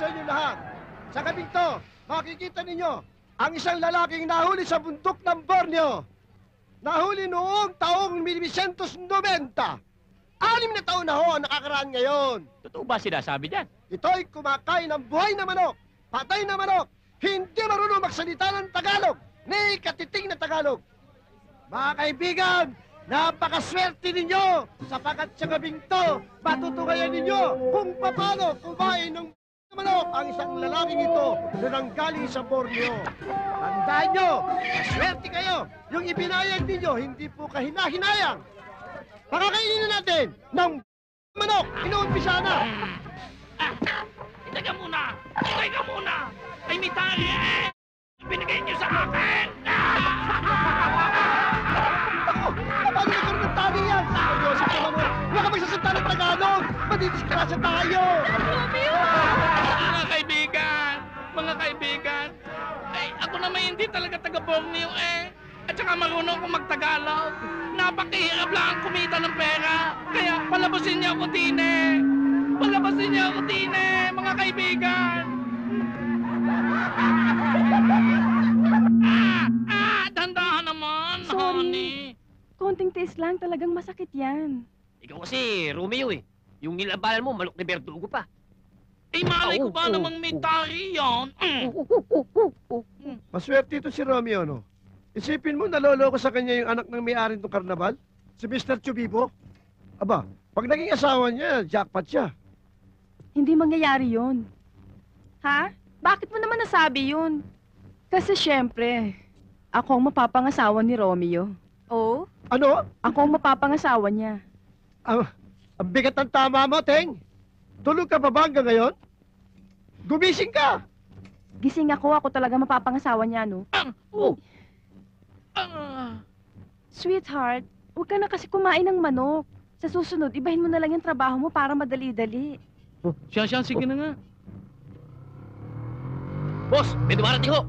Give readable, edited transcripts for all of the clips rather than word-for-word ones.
sa inyo lahat. Sa gabing to, makikita ninyo ang isang lalaking nahuli sa bundok ng Borneo. Nahuli noong taong 1990. 6 na taon na ho ang nakakaraan ngayon. Totoo ba sinasabi niyan? Ito'y kumakain ng buhay na manok, patay na manok, hindi marunong magsalita ng Tagalog, ni katiting na Tagalog. Mga kaibigan, napakaswerte ninyo sapagkat sa gabing to, matutukayan ninyo kung paano kumain ng manok ang isang lalaking ito na nanggaling sa Borneo. Tandaan nyo, maswerte kayo. Yung ibinayag ninyo, hindi po kahina-hinayang. Pakakainin na natin ng manok. Inuumpisa na. Teka muna! Teka muna! Ay, may tari eh! Binigay niyo sa akin! Ako! Paano nagkaroon ng tali yan? Joseph naman mo! Huwag ka magsasalita ng Tagalog! Madidiskrasya tayo! Mga kaibigan! Mga kaibigan! Ay, ako naman hindi talaga taga-Borneo eh! At saka marunong akong mag-Tagalog! Napakahirap lang kumita ng pera! Kaya palabasin niyo ako din eh! Palabasin niyo ako din eh, mga kaibigan! Dandahan naman, honey! Konting taste lang, talagang masakit yan. Ikaw kasi, Romeo eh. Yung nilabanan mo, manok ni Bertugo pa. Eh, malay ko ba namang may tari yan? Maswerte ito si Romeo, no? Isipin mo, naloloko sa kanya yung anak ng may-ari ng karnabal? Si Mr. Chubibo? Aba, pag naging asawa niya, jackpot siya. Hindi mangyayari yun. Ha? Bakit mo naman nasabi yun? Kasi syempre, ako ang mapapangasawa ni Romeo. Oh? Ano? Ako ang mapapangasawa niya. Ang bigat ng tama mo, Teng. Tulog ka pa ba hanggang ngayon? Gumising ka! Gising ako talaga mapapangasawa niya, no? Sweetheart, huwag ka na kasi kumain ng manok. Sa susunod, ibahin mo na lang yung trabaho mo para madali-dali. Siya, sige na nga. Boss, may dumarating ho!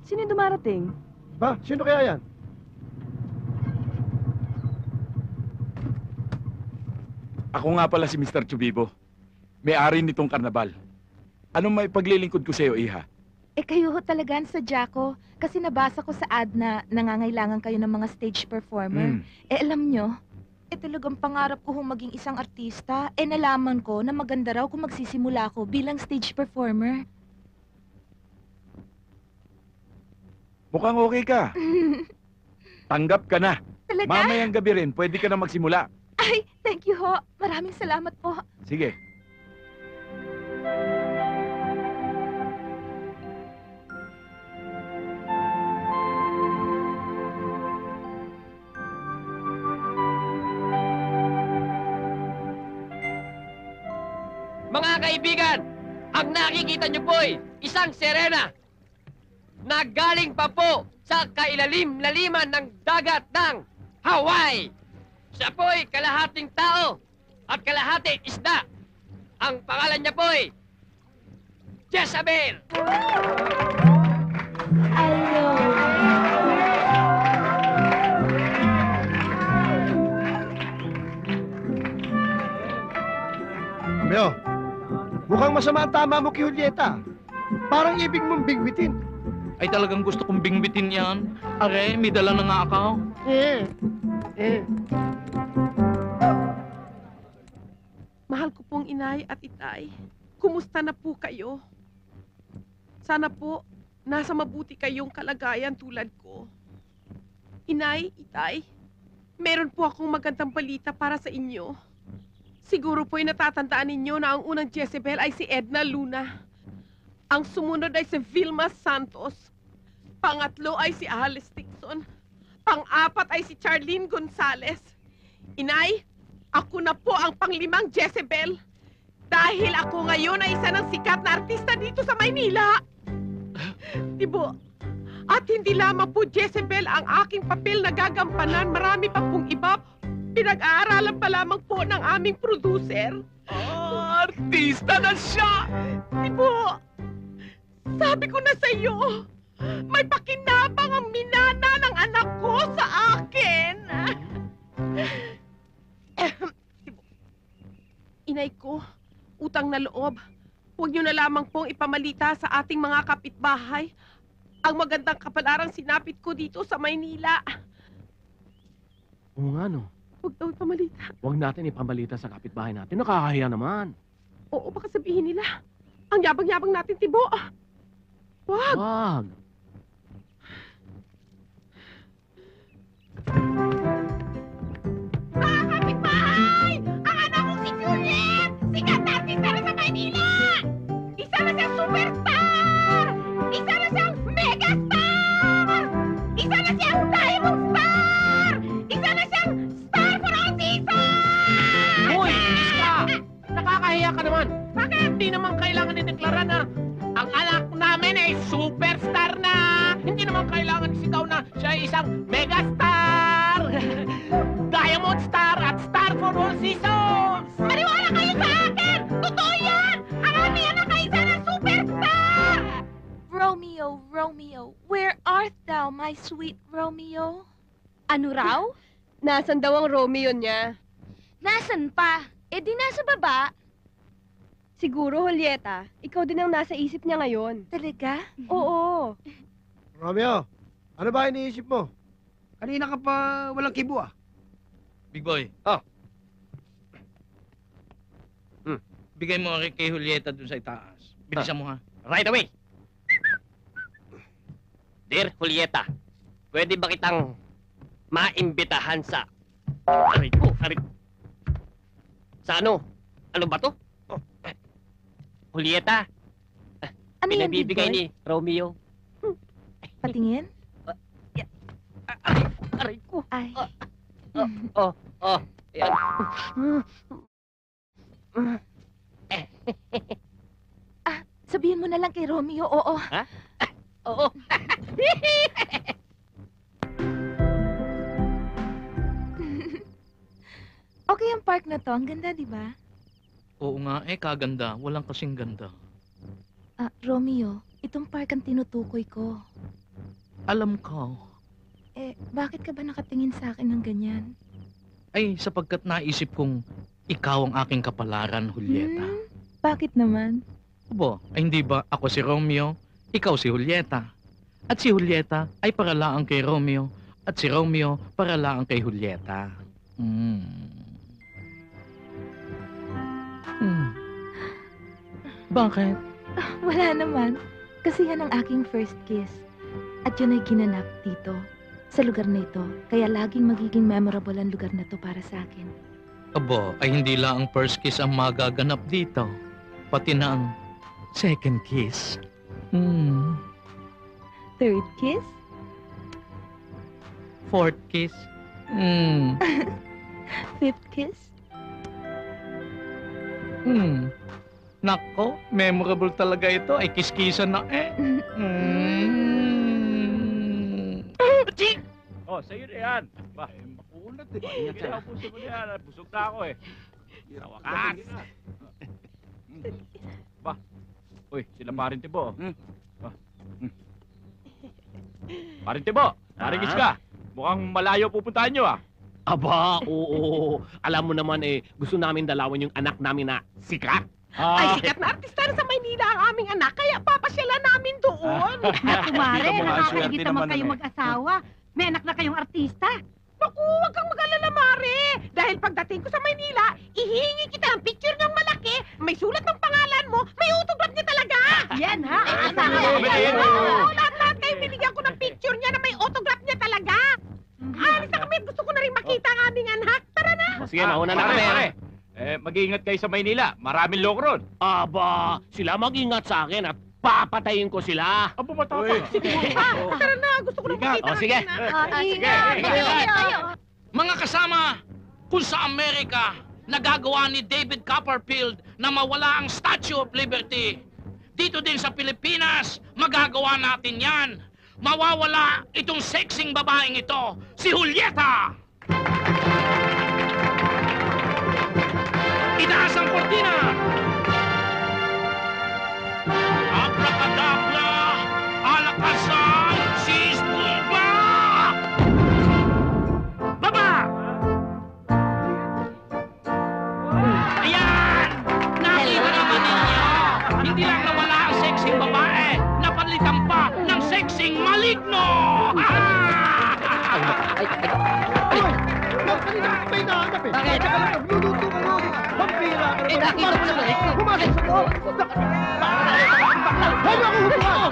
Sino yung dumarating? Ba, sino kaya yan? Ako nga pala si Mr. Chubibo. May-ari nitong karnabal. Anong may paglilingkod ko sa'yo, Iha? Kayo ho talaga sa Jaco. Kasi nabasa ko sa ad na nangangailangan kayo ng mga stage performer. Alam nyo, talagang pangarap ko hong maging isang artista. Nalaman ko na maganda raw kung magsisimula ako bilang stage performer. Mukhang okay ka. Tanggap ka na. Talaga? Mamayang gabi rin, pwede ka na magsimula. Ay, thank you ho. Maraming salamat po. Sige. Mga kaibigan, ang nakikita niyo po'y isang sirena na galing pa po sa kailalim-laliman ng dagat ng Hawaii. Siya po'y kalahating tao at kalahati isda. Ang pangalan niya po'y Jezebel. Romeo, mukhang masama ang tama mo kay Julieta. Parang ibig mong bigwitin. Ay, talagang gusto kong bingbitin yan. Are, may dala na nga ako. Mahal ko pong inay at itay. Kumusta na po kayo? Sana po, nasa mabuti kayong kalagayan tulad ko. Inay, itay, meron po akong magandang balita para sa inyo. Siguro po'y natatandaan ninyo na ang unang Jezebel ay si Edna Luna. Ang sumunod ay si Vilma Santos. Pangatlo ay si Alice Dixon. Pang-apat ay si Charlene Gonzalez. Inay, ako na po ang panglimang Jezebel. Dahil ako ngayon ay isa ng sikat na artista dito sa Maynila. Dibo, at hindi lamang po Jezebel ang aking papel na gagampanan. Marami pa pong iba. Pinag-aaralan pa lamang po ng aming producer. Artista na siya! Dibo, sabi ko na sa iyo, may pakinabang ang minana ng anak ko sa akin. Dibo, inay ko, utang na loob. Huwag niyo na lamang pong ipamalita sa ating mga kapitbahay ang magandang kapalarang sinapit ko dito sa Maynila. Oo nga, no. Huwag daw ipamalita. Huwag natin ipabalita sa kapitbahay natin. Nakakahiya naman. Oo, baka sabihin nila. Ang yabang-yabang natin, Tibo. Wag! Wag. Mga kapitbahay! Ang anak kong si Juliet! Sikat na artista na sa Maynila! Isa na siyang superstar! Isa na siyang megastar! Isa na siyang diamond star! Isa na siyang star for all seasons! Hoy! Iska! Nakakahiya ka naman. Bakit? Hindi naman kailangan ideklara na ang anak namin ay superstar na. Hindi naman kailangan isigaw na siya ay isang megastar, diamond star at star for all seasons. Maniwala kayo sa akin! Totoo yan! Ang aming anak ay isa ng superstar! Romeo, Romeo, where art thou, my sweet Romeo? Ano raw? Nasaan daw ang Romeo niya? Nasaan pa? Eh di nasa baba. Siguro, Julieta, ikaw din ang nasa isip niya ngayon. Talaga? Oo. Romeo, ano ba iniisip mo? Kanina ka pa walang kibo ah. Big boy. Oh. Bigay mo kay Julieta dun sa itaas. Bilisan mo ha. Right away! Dear Julieta, pwede ba kitang maimbitahan sa... Aray ko, aray... Sa ano? Ano ba to? Oh. Julieta, Ano yan, Big pinabibigay Boy? ni Romeo. Patingin? Aray ko. Ay. Oh, ayan. Sabihin mo na lang kay Romeo, oo. Oo. Okay ang park na to. Ang ganda, di ba? Oo nga, kaganda. Walang kasing ganda. Romeo, itong park ang tinutukoy ko. Alam ko. Bakit ka ba nakatingin sa akin ng ganyan? Ay, sapagkat naisip kong ikaw ang aking kapalaran, Julieta. Bakit naman? Obo, ay hindi ba ako si Romeo, ikaw si Julieta. At si Julieta ay paralaang kay Romeo, at si Romeo paralaang kay Julieta. Bakit? Wala naman. Kasi yan ang aking first kiss. At yun ay ginanap dito, sa lugar na ito. Kaya laging magiging memorable ang lugar na to para sa akin. Abo, ay hindi lang ang first kiss ang magaganap dito. Pati na ang second kiss. Third kiss? Fourth kiss. Fifth kiss? Nako, memorable talaga ito. Ay kiskisan na Oh, sa'yo na yan. Ba, makunat eh. Ingat sa'yo. Puso mo yan. Busog na ako eh. Sa wakas. Ba, uy, sila parin Tibo. Parin Tibo, narigis ka. Mukhang malayo pupuntahan nyo ah. Aba, oo. Alam mo naman gusto namin dalawan yung anak namin na sikat. Ay, sikat na artista na sa Maynila ang aming anak, kaya papasyalan namin doon. Kumare, nakakaigit naman kayong mag-asawa. May anak na kayong artista. Naku, huwag kang mag-alala, Mare. Dahil pagdating ko sa Maynila, ihingi kita ng picture ng malaki, may sulat ng pangalan mo, may autograph niya talaga. Yan ha. Lahat kayo binigyan ko ng picture niya na may autograph niya talaga. Alis na kami, gusto ko na rin makita ang aming anak. Tara na. Sige, mauna na kami. Mag-iingat kayo sa Maynila. Maraming loko ron. Aba, sila mag-ingat sa akin at papatayin ko sila. Abo, matapang. Tara na, gusto ko na makita ang sige. aming anak. Mga kasama, kung sa Amerika, nagagawa ni David Copperfield na mawala ang Statue of Liberty, dito din sa Pilipinas, magagawa natin yan. Mawawala itong sexing babaeng ito, si Julieta! Itaas ang kortina! Abracadabra! Alakazam! Sis Bulba! Baba! Ayan! Nakita na maligno! Ay, Hoy! Kanina ka pa hinahanap eh. Bakit? Tsaka lang, nagluluto ka mo. Pampira ka naman. nakita ko naman eh. Pumasok sa loob. Huwag ako hutuan!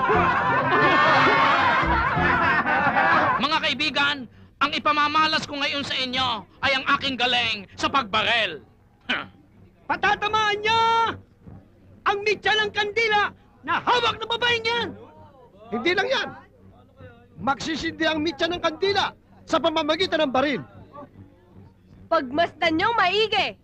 Mga kaibigan, ang ipamamalas ko ngayon sa inyo ay ang aking galing sa pagbarel. Patatamaan niya ang mitya ng kandila na hawak ng babaeng yan! Hindi lang yan. Magsisindi ang mitya ng kandila sa pamamagitan ng baril. Pagmasdan niyong maigi!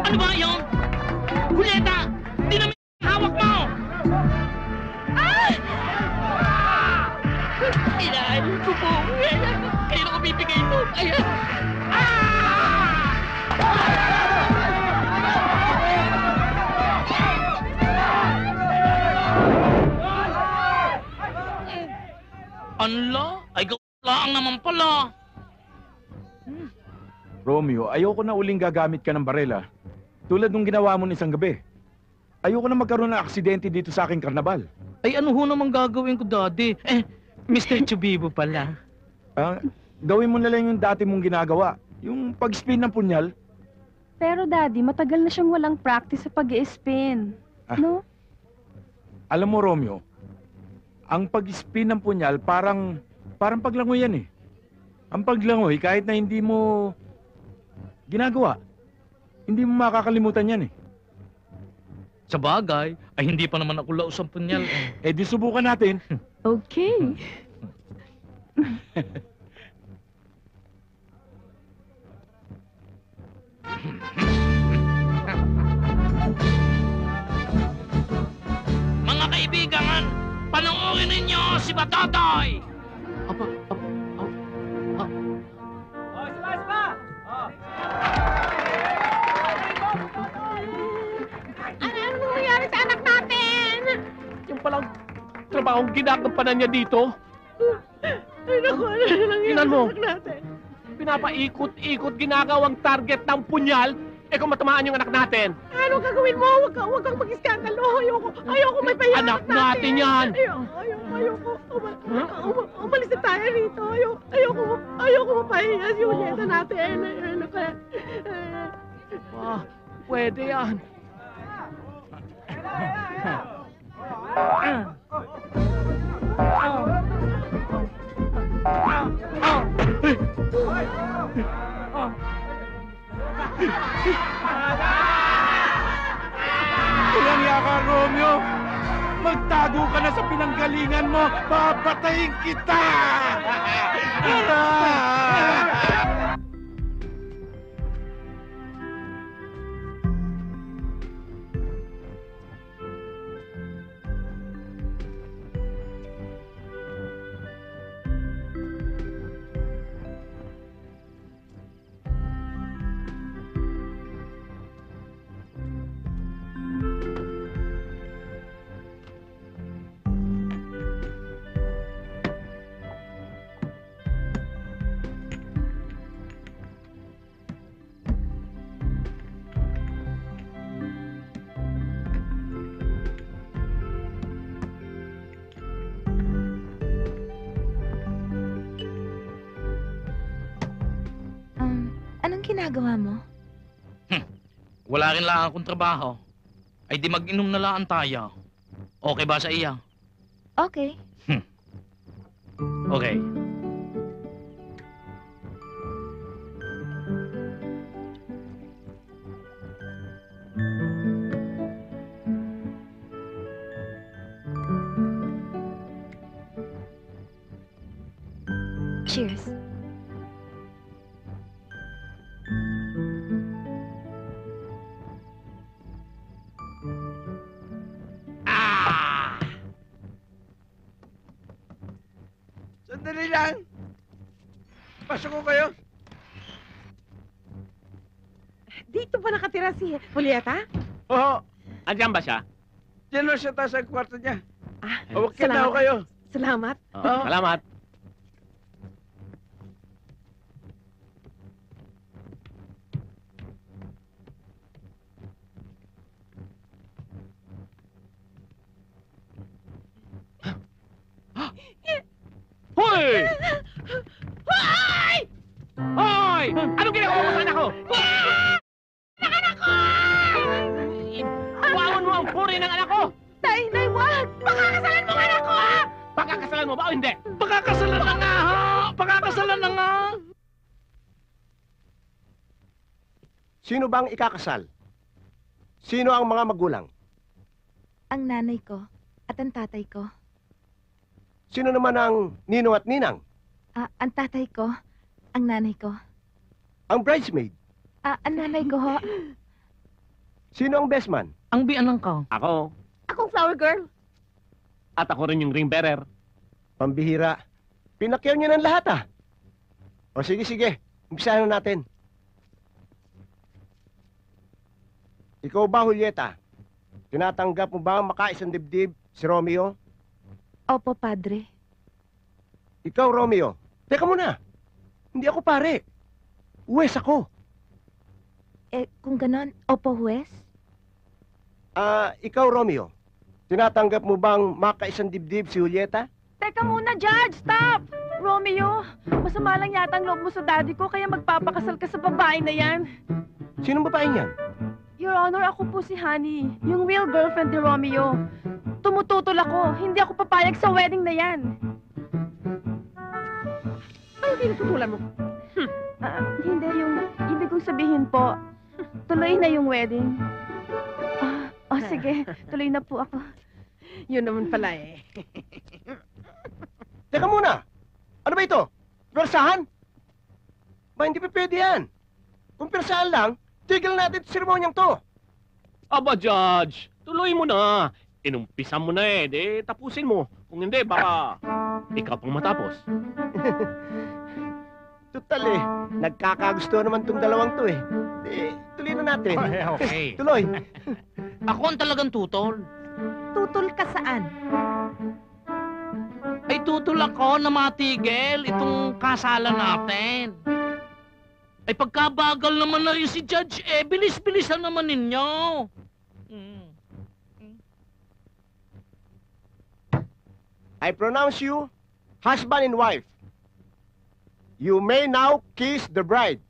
Ano ba yun? Julieta! Di naman hawak mo! Inaayos ko po. Kailan ko bibigay ito? Ayan! Anla? Ay, lang naman pala. Romeo, ayoko na uling gagamit ka ng barela. Tulad nung ginawa mo isang gabi. Ayoko na magkaroon ng aksidente dito sa aking karnabal. Ay, ano ho naman gagawin ko, Daddy? Mr. Chubibo pala. Gawin mo na lang yung dati mong ginagawa. Yung pag-spin ng punyal. Pero Daddy, matagal na siyang walang practice sa pag-i-spin. No? Alam mo, Romeo, ang pag-spin ng punyal parang paglangoy yan eh. Ang paglangoy, kahit na hindi mo ginagawa, hindi mo makakalimutan yan eh. Sa bagay, ay hindi pa naman ako laos ang punyal. Eh di subukan natin. Okay. Mga kaibigan, panoorin ninyo si Batotoy! Ano nangyari sa anak natin? Yung palang trabahong ginagampanan niya dito. Ay, naku, ano nangyari Tingnan mo. sa anak natin? Pinapaikot-ikot ginagawang target ng punyal, kung matamaan yung anak natin. Ano gagawin mo? Huwag kang mag-iskandalo. Ayoko may pahiya Anak natin yan. Ayoko. Umalis na tayo rito. Ayoko mapahiya si Julieta natin. Ano kaya? Pwede yan. Walang yaka, Romeo! Magtago ka na sa pinanggalingan mo! Papatayin kita! Anong ginagawa mo? Wala rin lang akong trabaho. Ay di mag-inom na lang tayo. Okay ba sa iya? Okay. Okay. Cheers. Ah! Sandali lang. Pasok ko kayo. Dito ba nakatira si Julieta? Oo. Andiyan ba siya? Diyan lang siya taas sa kwarto niya. Ah, Huwag na ako kayo. Salamat. Oo. Salamat. Hoy! Hoy! Hoy! Anong ginagawa mo sa anak ko? Anak ko! Bawan mo ang puri ng anak ko! Nay, wag! Pakakasalan mo ang anak ko, ha? Pakakasalan mo ba o hindi? Pagkakasalan na nga, ha? Pagkakasalan na nga. Sino bang ikakasal? Sino ang mga magulang? Ang nanay ko at ang tatay ko. Sino naman ang ninong at ninang? Ang tatay ko, ang nanay ko. Ang bridesmaid? Ang nanay ko ho. Sino ang best man? Ang bianang ka. Ako. Akong flower girl. At ako rin yung ring bearer. Pambihira. Pinakyaw niyo ng lahat, ah. O sige. Umpisahan na natin. Ikaw ba, Julieta? Tinatanggap mo ba ang makaisang dibdib si Romeo? Opo, padre. Ikaw, Romeo. Teka muna. Hindi ako pare. Uwes ako. Kung ganon, opo, huwes? Ikaw, Romeo. Tinatanggap mo bang makaisang dibdib si Julieta? Teka muna, Judge! Stop! Romeo, masama lang yata ang loob mo sa daddy ko kaya magpapakasal ka sa babae na yan. Sinong babae niyan? Your Honor, ako po si Honey, yung real girlfriend ni Romeo. Tumututol ako, hindi ako papayag sa wedding na yan. Ano tinututulan mo? Hindi, yung ibig kong sabihin po, tuloy na yung wedding. Sige, tuloy na po ako. Yun naman pala eh. Teka muna! Ano ba ito? Persahan? Ba, hindi pa pwede yan. Kung persahan lang, tigil natin sa seremonyang to. Aba, Judge. Tuloy mo na. Inumpisa mo na eh. Di, tapusin mo. Kung hindi, baka ikaw pang matapos. Tutal eh, nagkakagusto naman tong dalawang to eh. Tuloy na natin. Okay. Tuloy. Ako ang talagang tutol. Tutol ka saan? Ay tutol ako na matigil itong kasalan natin. Ay pagkabagal naman na rin si Judge bilis-bilisan naman ninyo. I pronounce you husband and wife. You may now kiss the bride.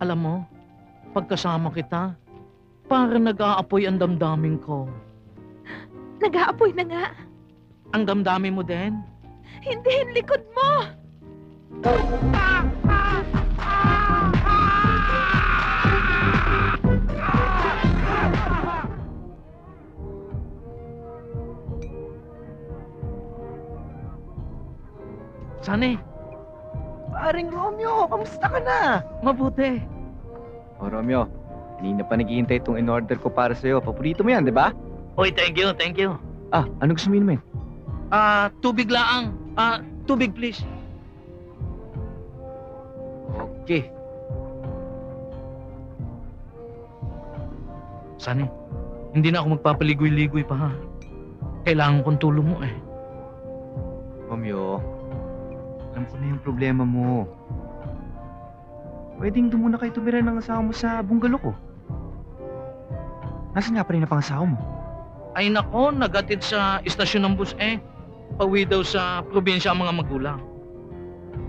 Alam mo, pagkasama kita, parang nag-aapoy ang damdamin ko. Nag-aapoy na nga. Ang damdamin mo din? Hindi yung likod mo! Sani, Paring Romeo, kamusta ka na? mabuti. O Romeo, kanina pa naghihintay itong in-order ko para sa'yo. Paborito mo yan, di ba? Oy, thank you, thank you. Ano gusto mo inumin? Tubig laang. Tubig please. Okay. Sani, Hindi na ako magpapaligoy-ligoy pa ha. Kailangan kong tulong mo eh. Romeo, alam ko na yung problema mo. Pwedeng doon muna kayo tumira ng asawa mo sa bungalow ko. Nasaan nga pa rin ang pangasawa mo? Ay nako, nagatid sa istasyon ng bus eh. Pauwi daw sa probinsya ang mga magulang.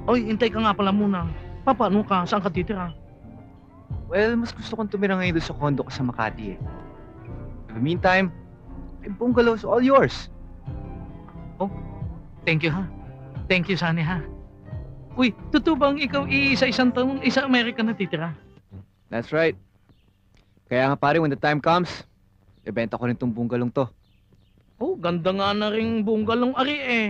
Oy, intay ka nga pala muna. Paano ka? Saan ka titira? Well, mas gusto kong tumira ngayon doon sa condo ko sa Makati eh. In the meantime, yung bungalow's all yours. Thank you ha. Thank you, Sunny ha. Uy, totoo bang ikaw isa-isang taong isa Amerika na titira? That's right. Kaya nga pare, when the time comes, ibenta ko rin tong bungalong to. Oh, ganda nga na ring bunggalong ari eh.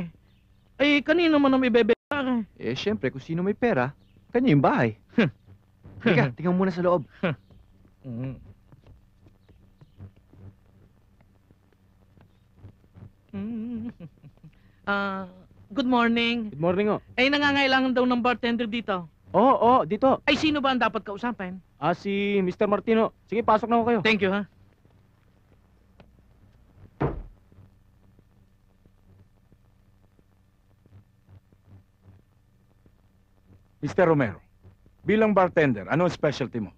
Ay, kanino man ang ibebenta eh? Eh, syempre, kung sino may pera, kanya yung bahay. Teka, tingnan muna sa loob. Mm. Good morning. Good morning, oh. Ay, nangangailangan daw ng bartender dito. Oo, dito. Ay, sino ba ang dapat kausapin? Si Mr. Martino. Sige, pasok na ako kayo. Thank you, ha? Mr. Romero, bilang bartender, ano ang specialty mo?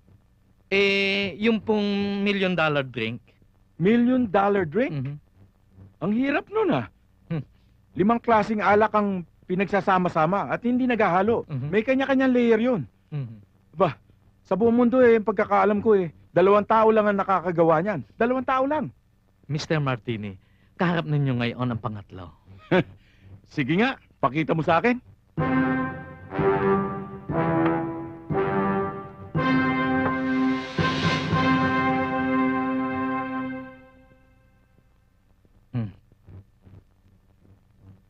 Yung pong $1 million drink. $1 million drink? Mhm. Ang hirap nun ah. Hmm. 5 klaseng alak ang pinagsasama-sama at hindi naghahalo. Mhm. May kanya-kanyang layer yun. Mhm. Sa buong mundo yung pagkakaalam ko 2 tao lang ang nakakagawa niyan. 2 tao lang. Mr. Martini, kaharap ninyo ngayon ang pangatlo. Sige nga, pakita mo sa akin.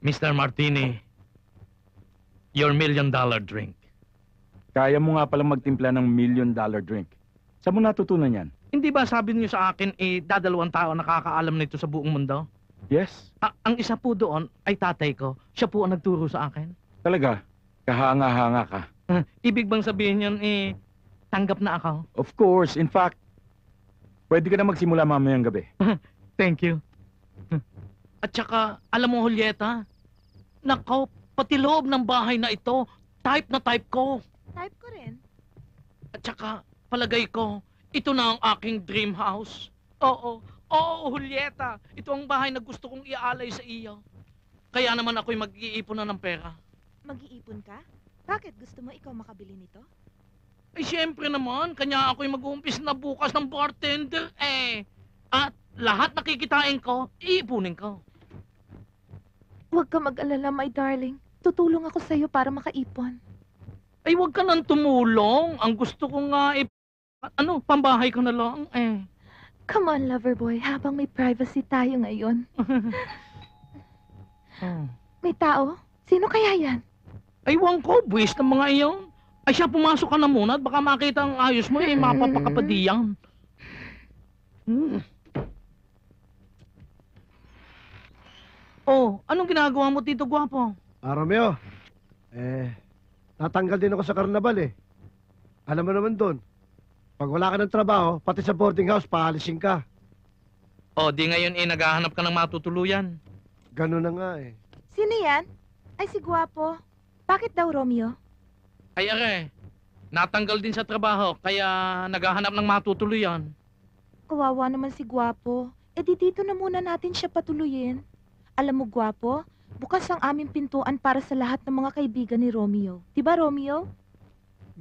Mr. Martini, your $1 million drink. Kaya mo nga palang magtimpla ng $1 million drink. Saan mo natutunan yan? Hindi ba sabi niyo sa akin, 2 tao nakakaalam nito sa buong mundo? Yes? Ang isa po doon ay tatay ko. Siya po ang nagturo sa akin. Talaga? Kahanga-hanga ka. Ibig bang sabihin yun, tanggap na ako? Of course. In fact, pwede ka na magsimula mamayang gabi. Thank you. At saka, alam mo, Julieta, nako, pati loob ng bahay na ito, type na type ko. Type ko rin. At saka, palagay ko, ito na ang aking dream house. Oo, Julieta, ito ang bahay na gusto kong ialay sa iyo. Kaya naman ako'y mag-iipon na ng pera. Mag-iipon ka? Bakit? Gusto mo ikaw makabili nito? Ay, siyempre naman, kanya ako'y mag-uumpis na bukas ng bartender, At lahat nakikitain ko, iipunin ko. Huwag ka mag-alala, my darling. Tutulong ako sa'yo para makaipon. Ay, huwag ka nang tumulong. Ang gusto ko nga, pambahay ko na lang, Come on, lover boy, habang may privacy tayo ngayon. May tao? Sino kaya yan? Ay, wang ko, buwis ng mga iyon. Ay, siya, pumasok ka na muna at baka makita ang ayos mo, mapapakapadiyan. Oh, anong ginagawa mo, Tito Gwapo? Romeo, natanggal din ako sa karnabal Alam mo naman doon, pag wala ka ng trabaho, pati sa boarding house, paalisin ka. Oh, di ngayon naghahanap ka ng matutuluyan. Ganun na nga Sino yan? Ay, si Gwapo. Bakit daw, Romeo? Ay, natanggal din sa trabaho, kaya naghahanap ng matutuluyan. Kawawa naman si Gwapo. Di dito na muna natin siya patuluyin. Alam mo, Gwapo, bukas ang aming pintuan para sa lahat ng mga kaibigan ni Romeo. Diba, Romeo?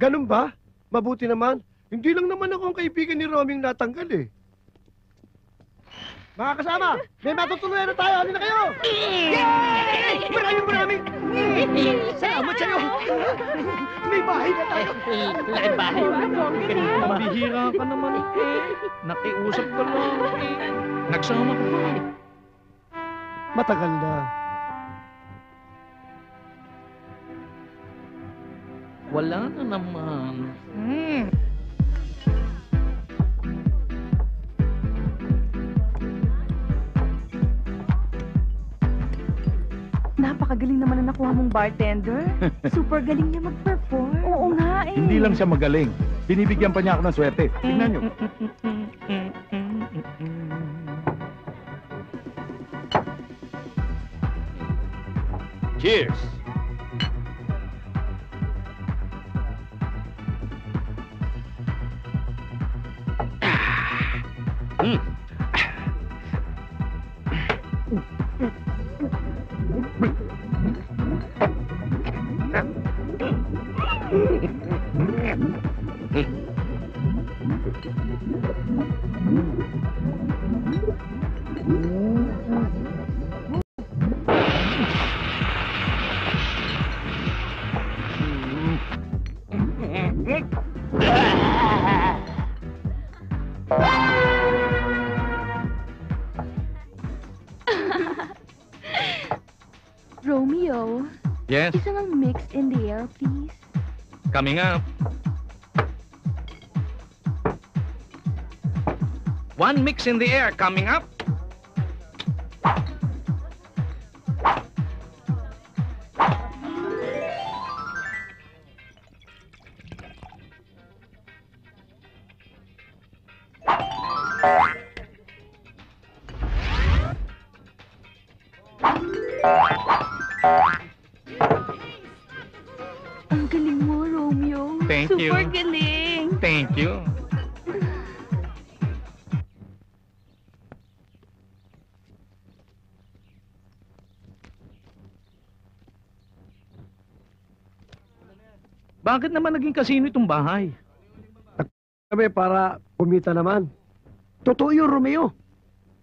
Ganun ba? Mabuti naman. Hindi lang naman ako ang kaibigan ni Romeo natanggal Mga kasama, may matutuluyan na tayo. Halina kayo! Yay! Maraming! Salamat sa'yo! May bahay na tayo! Laking bahay. Bihira ka naman, Nakiusap ka lang, Nagsama ka pa. Matagal na. Wala na naman. Napakagaling naman na nakuha mong bartender. Super galing niya mag-perform. Oo nga Hindi lang siya magaling. Binibigyan pa niya ako ng swerte. Tingnan niyo. Cheers! Romeo, Yes, isang mix in the air, please. coming up. One mix in the air coming up. Ang galing mo, Romeo. Thank you. Super galing. Thank you. Bakit naman naging kasino itong bahay? Kami para kumita naman. Totoo yun, Romeo.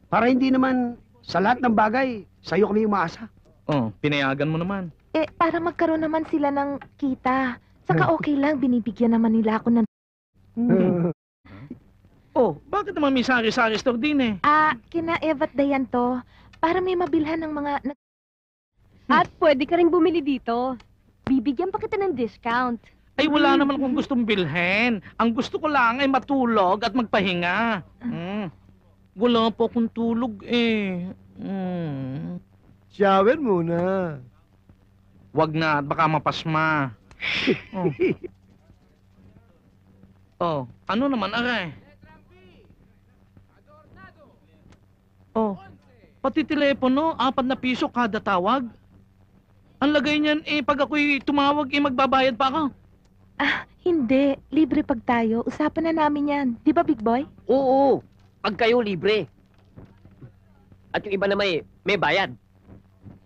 Para hindi naman sa lahat ng bagay, sa'yo kami umaasa. Oh, pinayagan mo naman. Eh, para magkaroon naman sila ng kita. Saka okay lang, binibigyan naman nila ako ng... Oh, bakit naman may sari-sari store din eh? Kina Eva at Dayan to. Para may mabilhan ng mga... At pwede ka rin bumili dito. Bibigyan pa kita ng discount. Ay, wala naman akong gustong bilhin. Ang gusto ko lang ay matulog at magpahinga. Wala po akong tulog eh. Shower muna. Wag na, at baka mapasma. Oh, ano naman, aray? Oh, pati telepono, 4 na piso kada tawag. Ang lagay niyan eh, pag ako'y tumawag eh, magbabayad pa ako. Hindi. Libre pag tayo. Usapan na namin yan. Di ba, Big Boy? Oo, pag kayo libre. At yung iba na may bayad.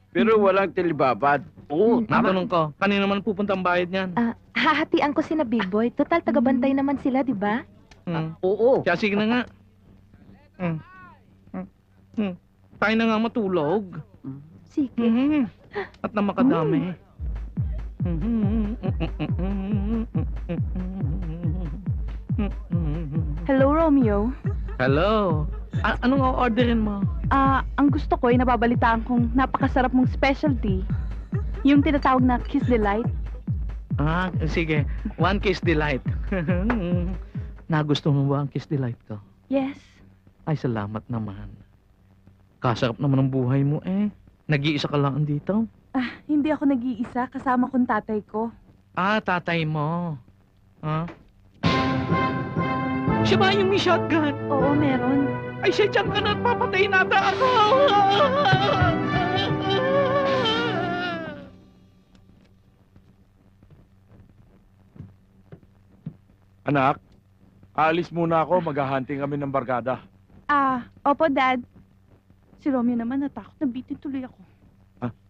Pero walang tilibabad. Oo, tama. Natanong ko, kanina naman pupunta ang bayad niyan? Hahatian ko si na Big Boy. Total, tagabantay naman sila, di ba? Oo. Kaya sige na nga. Tayo na nga matulog. Sige. At na makadami. Hello, Romeo. Hello. Anong o-orderin mo? Ang gusto ko ay nababalitaan kong napakasarap mong specialty. Yung tinatawag na Kiss Delight. Sige. 1 Kiss Delight. Nagusto mo ba ang Kiss Delight ko? Yes. Ay, salamat naman. Kasarap naman ang buhay mo eh. Nag-iisa ka lang dito. Hindi ako nag-iisa. Kasama kong tatay ko. Tatay mo. Siya ba yung may shotgun? Oo, meron. Ay, siya dyan ka na at papatayin nata ako! Anak, aalis muna ako. Maghahunting kami ng barkada. Opo, Dad. Si Romeo naman, natakot na bitin tuloy ako.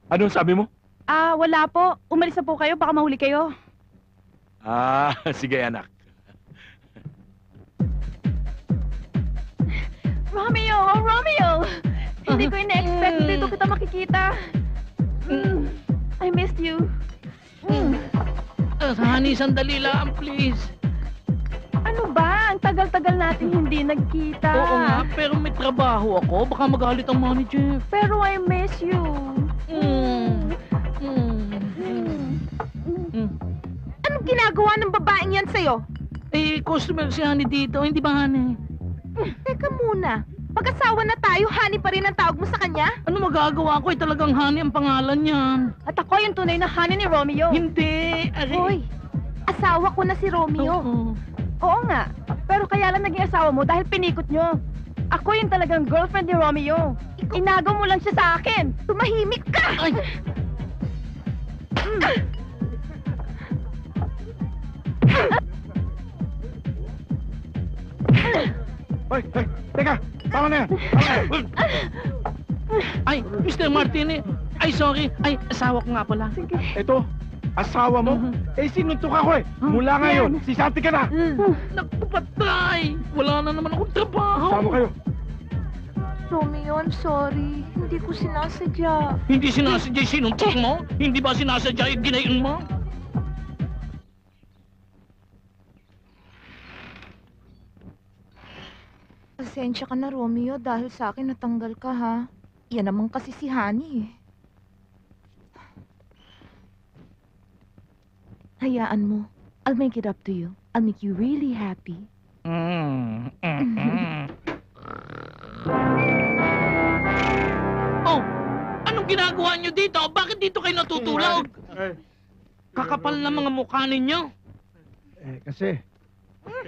Anong sabi mo? Wala po. Umalis na po kayo, baka mahuli kayo. Sige anak. Romeo! Oh, Romeo! Hindi ko ina-expect dito kita makikita. I missed you. Honey, sandali lang, please. Ano ba? Ang tagal-tagal natin hindi nagkita. Oo nga, pero may trabaho ako. Baka magalit ang manager. Pero I miss you. Anong ginagawa ng babaeng yan sa'yo? Eh, customer si Honey dito. Hindi ba, Honey? Teka muna. Pag-asawa na tayo, Honey pa rin ang tawag mo sa kanya? Ano magagawa ko? Talagang Honey ang pangalan niyan. At ako yung tunay na honey ni Romeo. Hindi. Hoy, asawa ko na si Romeo. Oo nga. Pero kaya lang naging asawa mo dahil pinikot nyo. Ako yung talagang girlfriend ni Romeo. Inagaw mo lang siya sa akin. Tumahimik ka! Ay! Hoy, teka! Tama na yan! Ay, Mr. Martini. Ay, sorry. Ay, asawa ko nga pala. Ito, asawa mo? Eh, sinuntok ako eh! Mula ngayon, sisati ka na! Naku, patay! Wala na naman akong trabaho. Sama kayo! Romeo, I'm sorry. Hindi ko sinasadya. Hindi sinasadya yung sinuntok mo? Hindi ba sinasadya yung ginayon mo? Pasensya ka na, Romeo, dahil sa akin natanggal ka, ha? Yan naman kasi si Honey, eh. Hayaan mo. I'll make it up to you. I'll make you really happy. Oh, anong ginagawa niyo dito? Bakit dito kayo natutulog? Kakapal na mga mukha ninyo. Eh, kasi,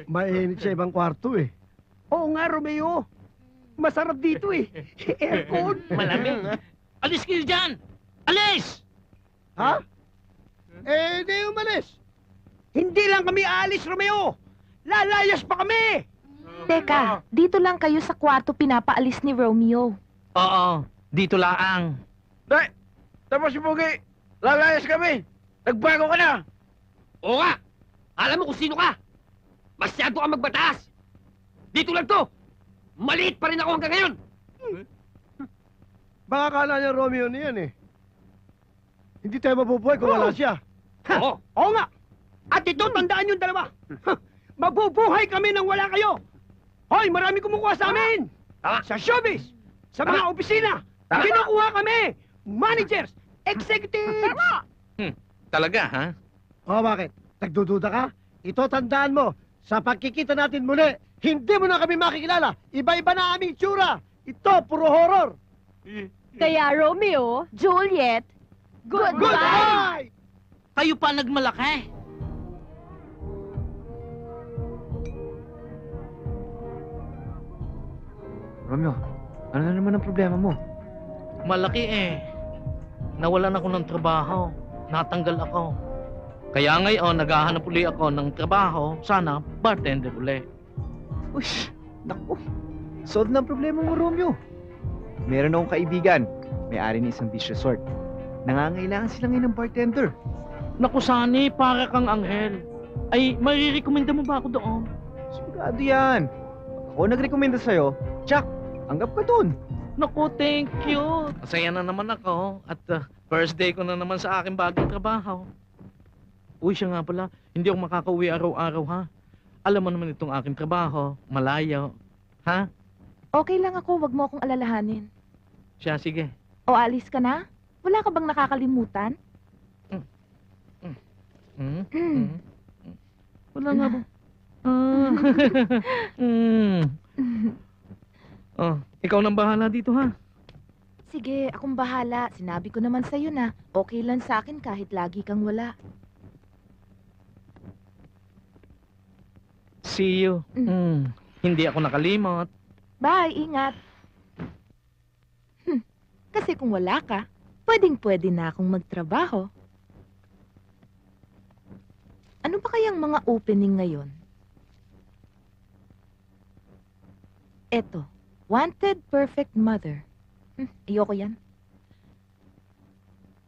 mainit sa ibang kwarto eh. Oo nga, Romeo. Masarap dito eh. Aircon. Malamig. Alis kayo dyan! Alis! Ha? Eh, di umalis. Hindi lang kami aalis, Romeo. Lalayas pa kami. Teka, dito lang kayo sa kwarto pinapaalis ni Romeo. Oo, dito laang. Day! Tapos si Pugi! Lalayas kami! Nagbago ka na! Oo nga! Alam mo kung sino ka! Masyado ka magbataas! Dito lang to! Maliit pa rin ako hanggang ngayon! Baka akala niya Romeo niyan eh. Hindi tayo mabubuhay kung wala siya. Oo! Oo nga. At ito, tandaan yung dalawa. Mabubuhay kami nang wala kayo. Hoy, marami kumukuha sa amin. Tama. Sa showbiz, sa mga opisina. Tama. Kinukuha kami. Managers, executives. Talaga, ha? O bakit? Nagdududa ka? Ito tandaan mo, sa pagkikita natin muli, hindi mo na kami makikilala. Iba-iba na aming tsura. Ito, puro horror. Kaya Romeo, Juliet, goodbye! Goodbye! Kayo pa nagmalaki. Romeo, ano na naman ang problema mo? Malaki eh. Nawalan ako ng trabaho. Natanggal ako. Kaya ngayon, naghahanap uli ako ng trabaho. Sana, bartender uli. Uy, naku. Solve na ang problema mo, Romeo. Meron akong kaibigan. May-ari ng isang beach resort. Nangangailangan sila ngayon ng bartender. Naku, Sani, para kang anghel. Ay, marirekomenda mo ba ako doon? Sigurado yan. Ako nagrekomenda sa'yo, Jack, anggap ka dun. Naku, thank you. Masaya na naman ako. At first day ko na naman sa aking bagong trabaho. Uy, siya nga pala, hindi ako makakauwi araw-araw, ha? Alam mo naman itong aking trabaho, malayo. Ha? Okay lang ako, wag mo akong alalahanin. Siya, sige. O alis ka na? Wala ka bang nakakalimutan? Hmm? Hmm? Wala nga ba? Ah. Oh, ikaw nang bahala dito, ha? Sige, akong bahala. Sinabi ko naman sa'yo na okay lang sa akin kahit lagi kang wala. See you. Hindi ako nakalimot. Bye, ingat. Kasi kung wala ka, pwedeng-pwede na akong magtrabaho. Ano ba kayang mga opening ngayon? Eto, Wanted Perfect Mother. Ayoko yan.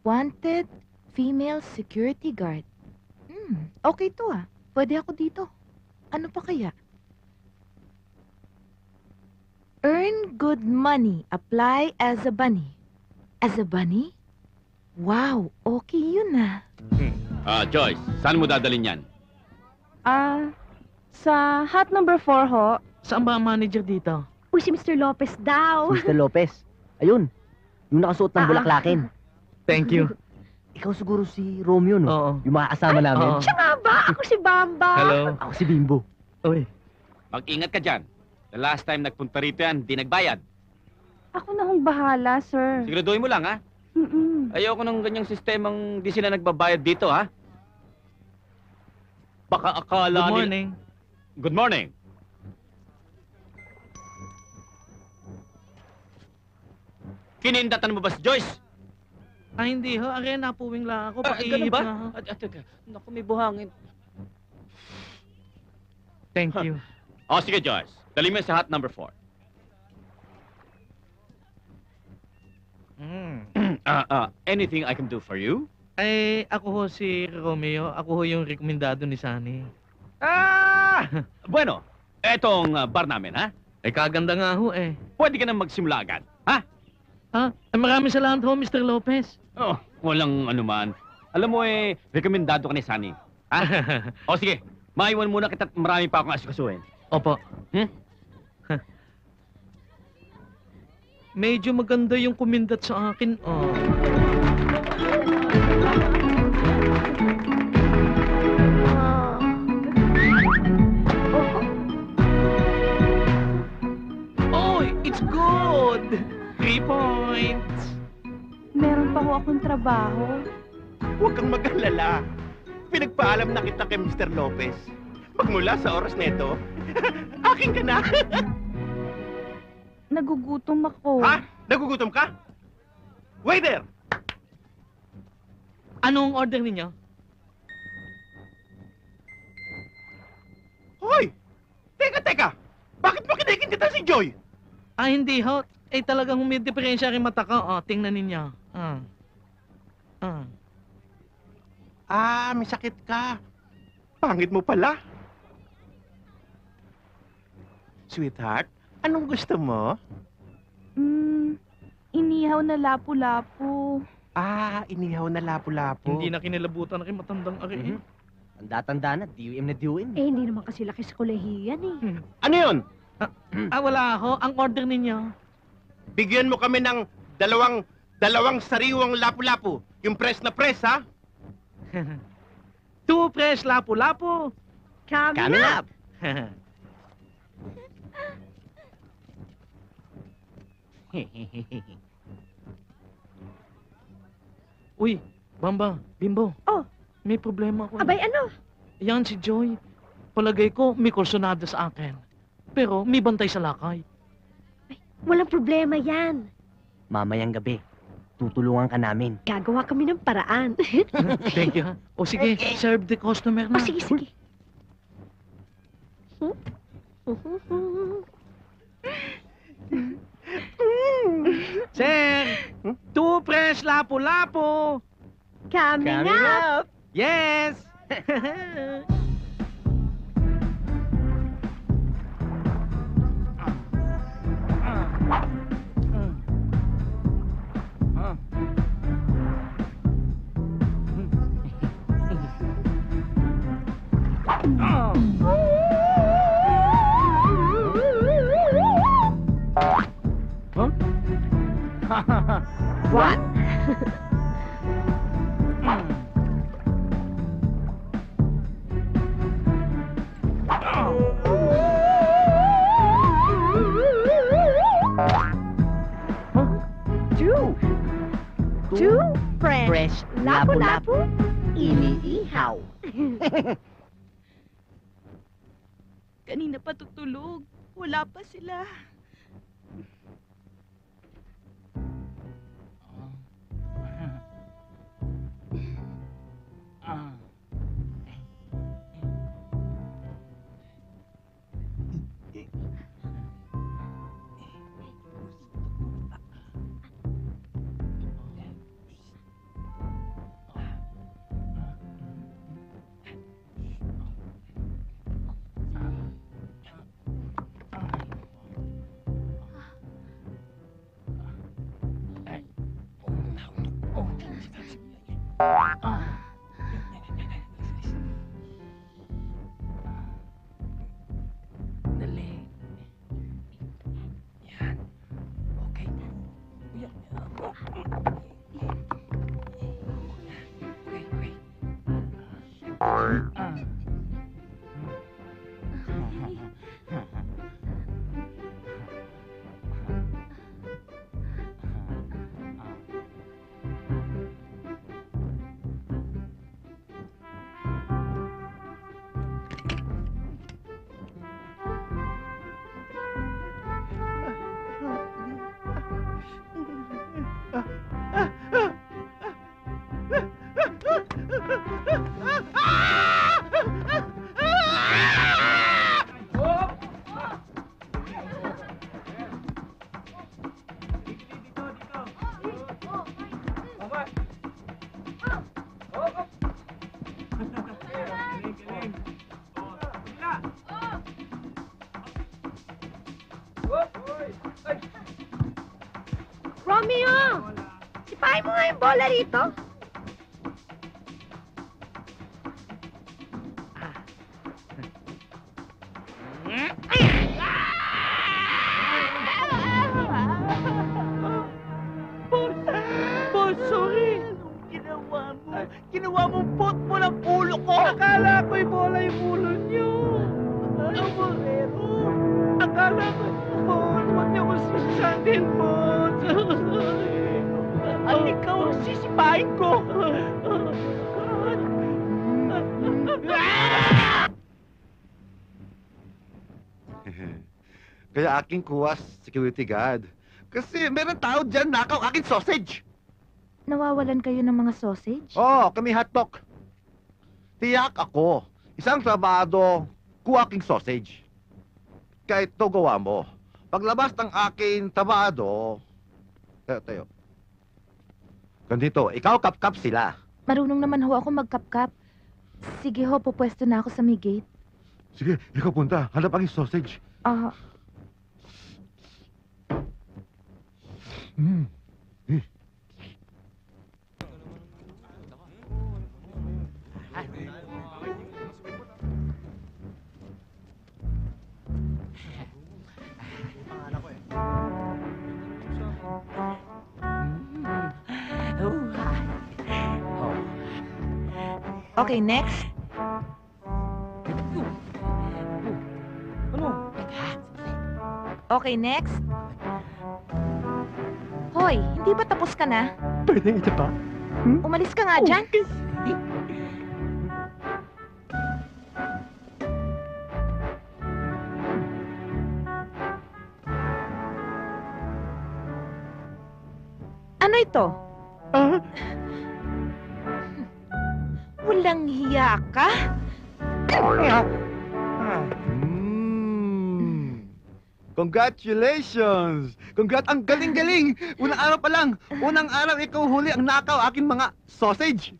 Wanted Female Security Guard. Okay to ah. Pwede ako dito. Ano pa kaya? Earn good money. Apply as a bunny. As a bunny? Wow, okay yun ah. Joyce, saan mo dadalhin yan? Sa hot number 4 ho. Saan ba ang manager dito? Uy, si Mr. Lopez daw. Mr. Lopez. Ayun. Yung nakasuot ng bulaklakin. Thank you. Ikaw siguro si Romeo, no? Oo. Yung mga kasama namin. Oo. Siya nga ba? Ako si Bamba. Hello. Ako si Bimbo. Uy. Mag-ingat ka dyan. The last time nagpunta rito yan, di nagbayad. Ako na hong bahala, sir. Siguraduhin mo lang, ha? Ayoko ng ganyang sistemang di sila nagbabayad dito, ha? Baka akala Good morning. Good morning. Kinindatan mo ba si Joyce? Hindi ho. Arena, puwing lang ako. Ganun Pakiihip ba? nga ho. Naku, may buhangin. Thank you. O, sige, Joyce. Dali mo yan sa hot number 4. Anything I can do for you? Ako ho si Romeo. Ako ho yung rekomendado ni Sunny. Bueno, etong bar namin, ha? Kaganda nga ho eh. Pwede ka nang magsimula agad, ha? Maraming salamat ho, Mr. Lopez. Oh, walang anuman. Alam mo rekomendado ka ni Sunny. Ha? O sige, maiwan muna kita at marami pa akong asikasuhin. Opo. Medyo maganda yung kumindat sa akin. Oh, it's good! 3 points! Meron pa ho akong trabaho. Huwag kang mag-alala. Pinagpaalam na kita kay Mr. Lopez. Magmula sa oras neto, akin ka na. Nagugutom ako. Ha? Nagugutom ka? Waiter! Anong order ninyo? Hoy! Teka! Bakit mo kinikindita si Joy? Hindi ho. Talagang may diferensya rin mata ko. Tingnan ninyo. May sakit ka. Pangit mo pala. Sweetheart, anong gusto mo? Inihaw na lapu-lapu. Inihaw na lapu-lapu. Hindi na kinilabutan rin matandang ari. Tanda-tanda na, DUM na DUM. Hindi naman kasi laki sa kolehiyan eh. Ano yun? Wala ho. Ang order ninyo. Bigyan mo kami ng dalawang sariwang lapu-lapu. Yung press na press, ha? 2 fresh lapu-lapu. Coming up! Uy, Bamba, Bimbo. Oh. May problema ako. Abay, ano? Yan si Joy. Palagay ko may kursunada sa akin. Pero may bantay sa lakay. Walang problema yan. Mamayang gabi, tutulungan ka namin. Gagawa kami ng paraan. Thank you, ha? O sige, serve the customer na. Sige. Sir, 2 fresh lapu-lapu. Coming up! Yes! What? Two fresh lapu-lapu iniihaw. Kanina pa tutulog. Wala pa sila. Romeo! Sipahin mo nga yung bola rito. Boss, sorry. Ginawa mo. Ginawa mo football ang ulo ko. Akala ko'y bola yung ulo niyo. Akala ko, boss, huwag niyo ko sisandin, boss. At ikaw ang sisipahin ko. Kaya aking kuha security guard. Kasi meron tao dyan nakaw aking sausage. Nawawalan kayo ng mga sausage? Oo, kami hotdog. Tiyak ako. Isang trabado, kuha aking sausage. Kahit to gawa mo. Paglabas ng aking trabado, tayo. Ganito, ikaw kap-kap sila. Marunong naman ho ako magkapkap. Sige ho, pupwesto na ako sa may gate. Sige, ikaw punta. Hanap aking sausage. Ah, okay, next. Okay, next. Hoy, hindi ba tapos ka na? Pwede ito pa? Umalis ka nga dyan. Ano ito? Walang hiya ka? Congratulations! Ang galing-galing! Unang araw pa lang! Unang araw ikaw huli ang nakaw aking mga sausage!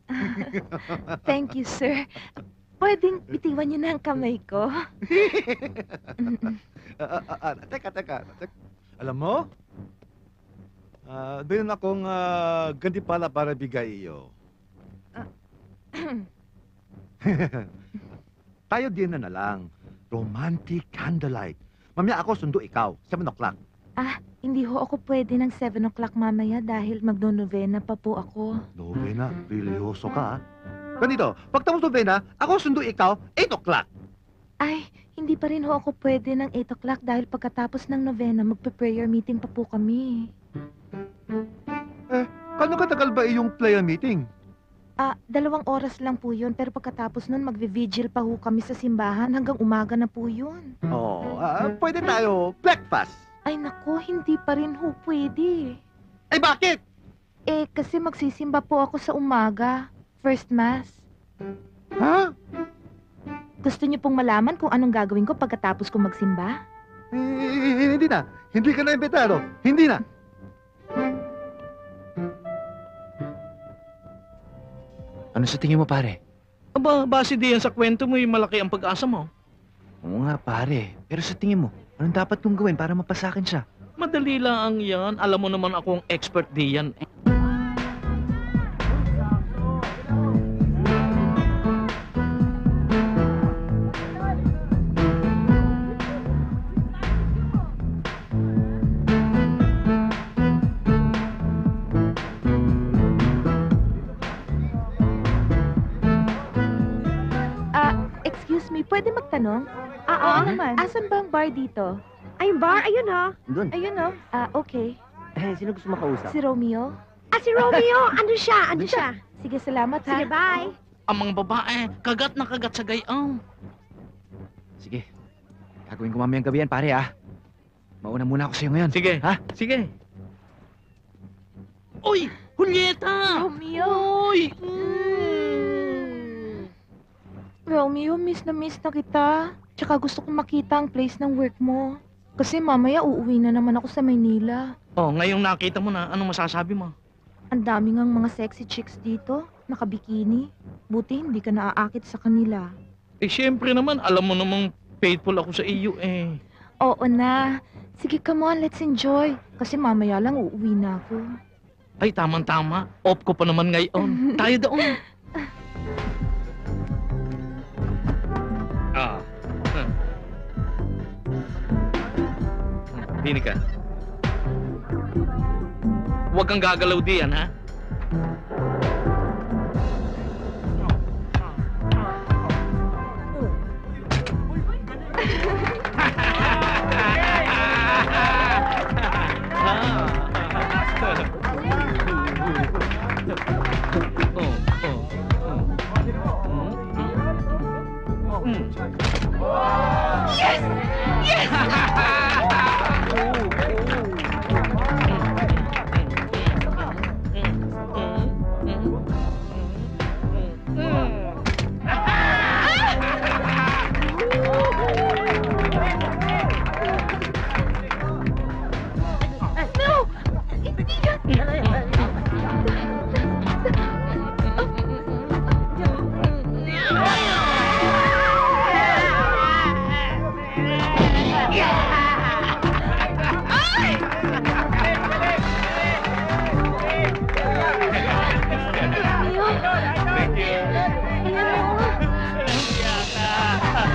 Thank you, sir. Pwedeng bitiwan niyo na ang kamay ko. Teka. Alam mo? Doon akong gantimpala para bigay iyo. Tayo din na lang. Romantic candlelight. Mamaya ako sundo ikaw, 7 o'clock. Hindi ho ako pwede ng 7 o'clock mamaya dahil magno-novena pa po ako. Novena, religyoso ka, Ganito, pagtapos novena, ako sundo ikaw, 8 o'clock. Ay, hindi pa rin ho ako pwede ng 8 o'clock dahil pagkatapos ng novena, magpe-prayer meeting pa po kami. Kano katagal ba iyong prayer meeting? 2 oras lang po yun, pero pagkatapos nun, magvi-vigil pa ho kami sa simbahan hanggang umaga na po yun. Pwede tayo breakfast. Ay nako, hindi pa rin ho pwede. Ay bakit? Kasi magsisimba po ako sa umaga. First mass. Ha? Gusto niyo pong malaman kung anong gagawin ko pagkatapos ko magsimba? Hindi na. Hindi ka na imbitado. Hindi na. Ano sa tingin mo, pare? Aba, base diyan sa kwento mo, yung malaki ang pag-asa mo. Oo nga, pare. Pero sa tingin mo, anong dapat kong gawin para mapasakin siya? Madali lang yan. Alam mo naman akong expert diyan. Excuse me, pwede magtanong? Oo naman. Asan ba ang bar dito? Ay, bar? Ayun ha. Doon. Ayun no? Okay. Sino gusto makausap? Si Romeo? Si Romeo! Andun siya! Sige, salamat ha. Sige, bye! Ang mga babae, kagat na kagat sa gayong. Sige. Gagawin ko mamayang gabi yan, pare, ah. Mauna muna ako sa'yo ngayon. Sige. Ha? Sige. Uy! Julieta! Romeo! Uy! Romeo, miss na kita. Tsaka gusto kong makita ang place ng work mo. Kasi mamaya uuwi na naman ako sa Maynila. Ngayong nakita mo na, anong masasabi mo? Ang dami ngang mga sexy chicks dito, nakabikini. Buti hindi ka naaakit sa kanila. Siyempre naman, alam mo namang faithful ako sa iyo, eh. Oo na. Sige, come on, let's enjoy. Kasi mamaya lang uuwi na ako. Ay, tamang-tama. Off ko pa naman ngayon. Tayo doon. Ah. Dini ka. Huwag kang gagalaw diyan, ha? Yes! Yes! No! Hindi yan!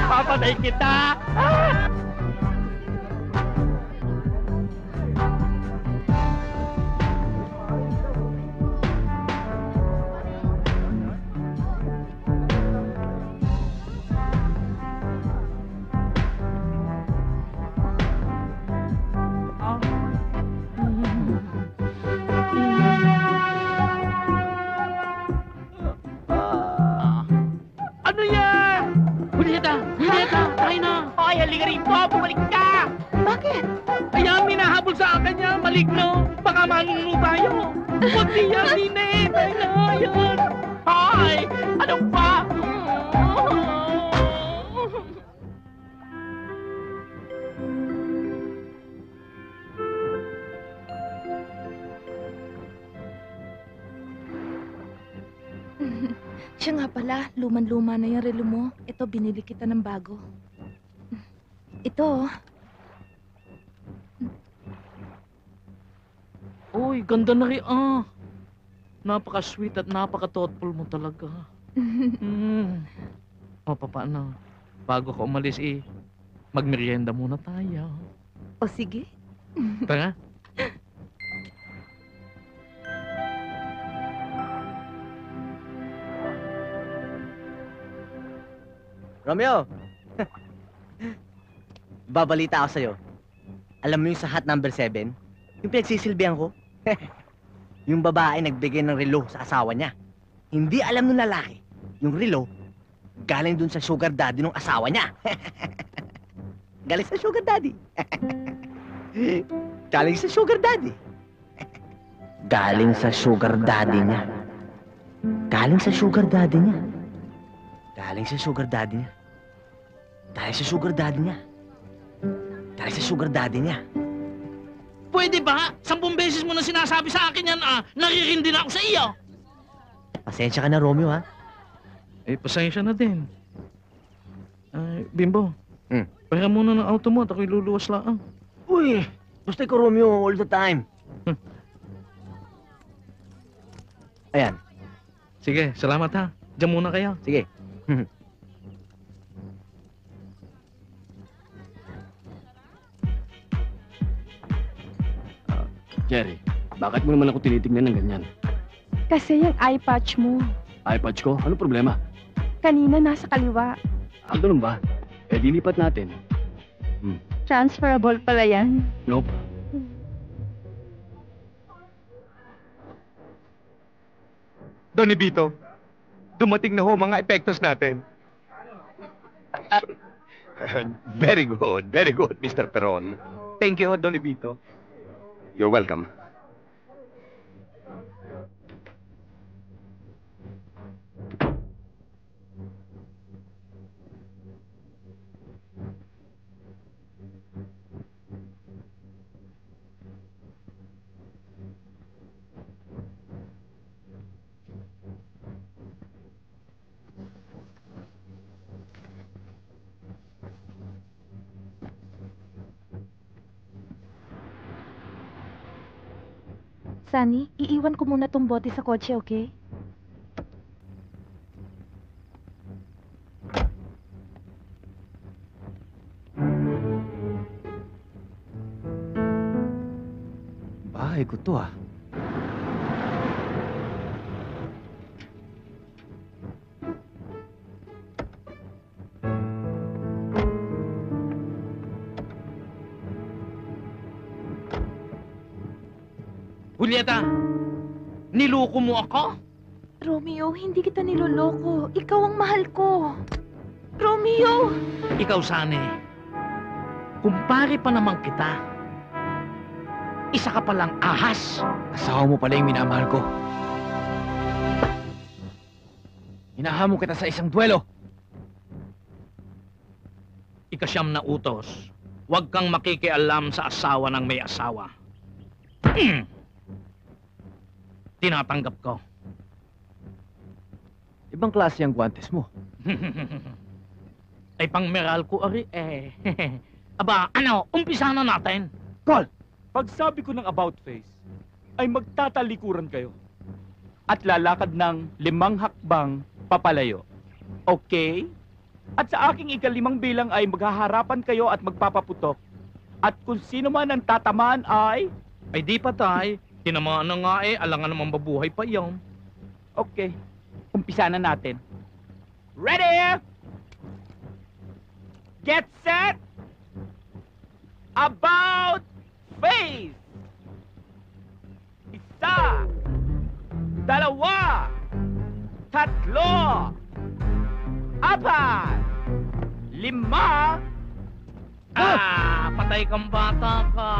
Papatay kita! Ano yan? Julieta! Julieta! Tayo na! Hoy, halika rito! Bumalik ka! Bakit? Ayan, minahabol sa akin niya, maligno. Baka manuno tayo. Huwag niya, Nine. Tayo na, ayan. Hoy! Ano ba? Siya nga pala, luman-luma na yung relo mo. Ito, binili kita ng bago. Ito, Uy, ganda na rin, ah. Napaka-sweet at napaka-thoughtful mo talaga. O, paano? Bago ka umalis, magmerienda muna tayo. o sige. Tara. Romeo! Babalita ako sa'yo. Alam mo yung sa hot number 7? Yung pinagsisilbihan ko? Yung babae nagbigay ng relo sa asawa niya. Hindi alam ng lalaki. Yung relo, galing dun sa sugar daddy ng asawa niya. Galing sa sugar daddy. Galing sa sugar daddy. Galing sa sugar daddy niya. Galing sa sugar daddy niya. Galing sa sugar daddy niya. Galing sa sugar daddy niya. Galing sa sugar daddy niya. Pwede ba? 10 beses mo na sinasabi sa akin yan, ah. Naririndi na ako sa iyo. Pasensya ka na, Romeo, ha? Pasensya na din. Bimbo. Hmm. Pahiram muna ng auto mo at ako'y luluwas lang. Uy! Gusto ko, Romeo, all the time. Ayan. Sige, salamat ha. Diyan muna kayo. Sige. Jerry, bakit mo naman ako tinitignan ng ganyan? Kasi yung eye patch mo, iPad ko? Ano problema? kanina nasa kaliwa. Ah, ganun ba? Eh, dilipat natin. Transferable pala yan. Nope. Donny Vito, dumating na ho mga epektos natin. Very good, Mr. Peron. Thank you, Donny Vito. You're welcome. Sunny, iiwan ko muna tong bote sa kotse, okay? Bahay ko to ah. Julieta, niloko mo ako? Romeo, hindi kita niloloko. Ikaw ang mahal ko. Romeo! Ikaw, Sunny. Kumpare pa naman kita. Isa ka palang ahas. Asawa mo pala yung minamahal ko. Hinahamon kita sa isang duelo. Ikasyam na utos. Huwag kang makikialam sa asawa ng may asawa. Tinatanggap ko. Ibang klase ang guwantes mo. Ay pang meral ko, ari eh. Aba, ano, umpisa na natin. Call! Pag sabi ko ng about face, ay magtatalikuran kayo. At lalakad ng 5 hakbang papalayo. Okay? At sa aking ika-5 bilang ay maghaharapan kayo at magpapaputok. At kung sino man ang tatamaan ay... Ay di patay. Tinamaan na nga eh. Alangan naman babuhay pa yan. Okay. Umpisa na natin. Ready? Get set! About face! 1, 2, 3, 4, 5, 6, 7, patay kang bata ka.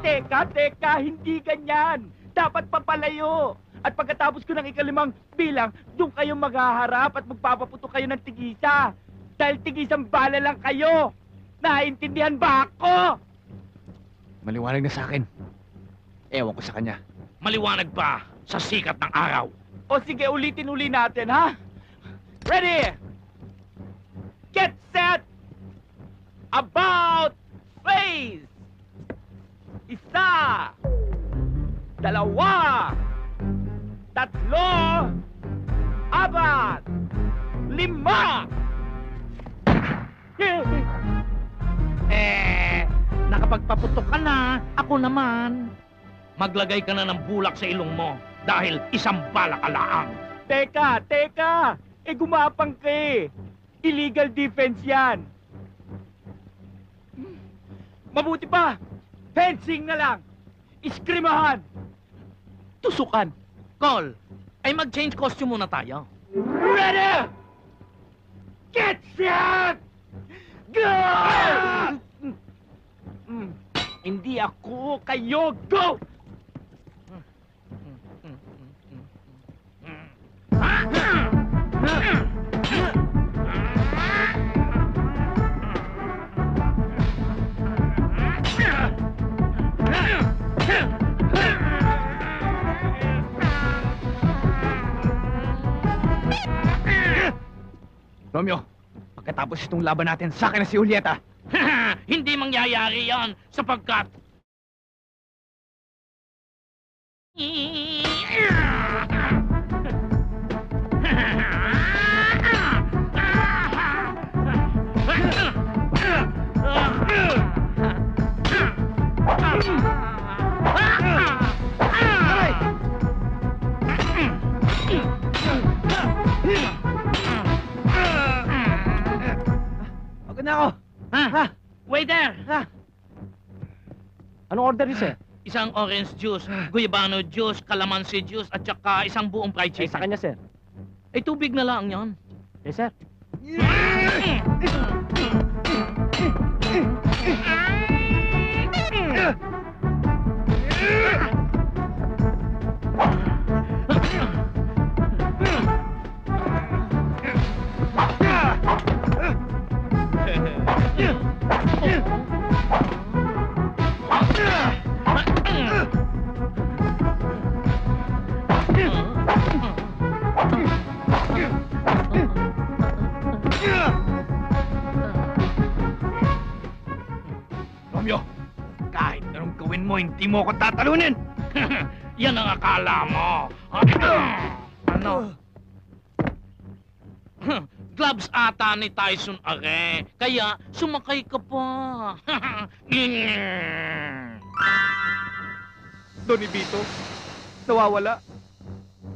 Teka, hindi ganyan. Dapat papalayo. At pagkatapos ko ng ika-5 bilang, doon kayo maghaharap at magpapaputok kayo ng tigisa. Dahil tigisang bala lang kayo. Naintindihan ba ako? Maliwanag na sa akin. Ewan ko sa kanya. Maliwanag pa sa sikat ng araw. O sige, ulitin-uli natin, ha? Ready? Get set! About face! 1, 2, 3, 4, 5! Nakapagpaputok ka na, ako naman. Maglagay ka na ng bulak sa ilong mo dahil isang bala ka laang. Teka! Gumapang ka eh. Illegal defense yan. Mabuti pa, fencing na lang. Iskrimahan. Tusukan. Call, ay mag-change costume muna tayo. Ready! Get set! Go! Hindi ako, kayo, go! Romeo, pagkatapos itong laban natin, sa akin na si Julieta. Hindi mangyayari yan sapagkat... Pagod na ako. Waiter! Anong order niyo, sir? Isang orange juice, guyabano juice, calamansi juice, at saka isang buong fried chicken. Sa kanya, sir. Ay, tubig na lang yan. Yes, sir. Romeo, kahit anong hindi mo ako tatalunin! Yan ang akala mo! Ano? Gloves ata ni Tyson Are, kaya sumakay ka pa. Don Ibito, nawawala.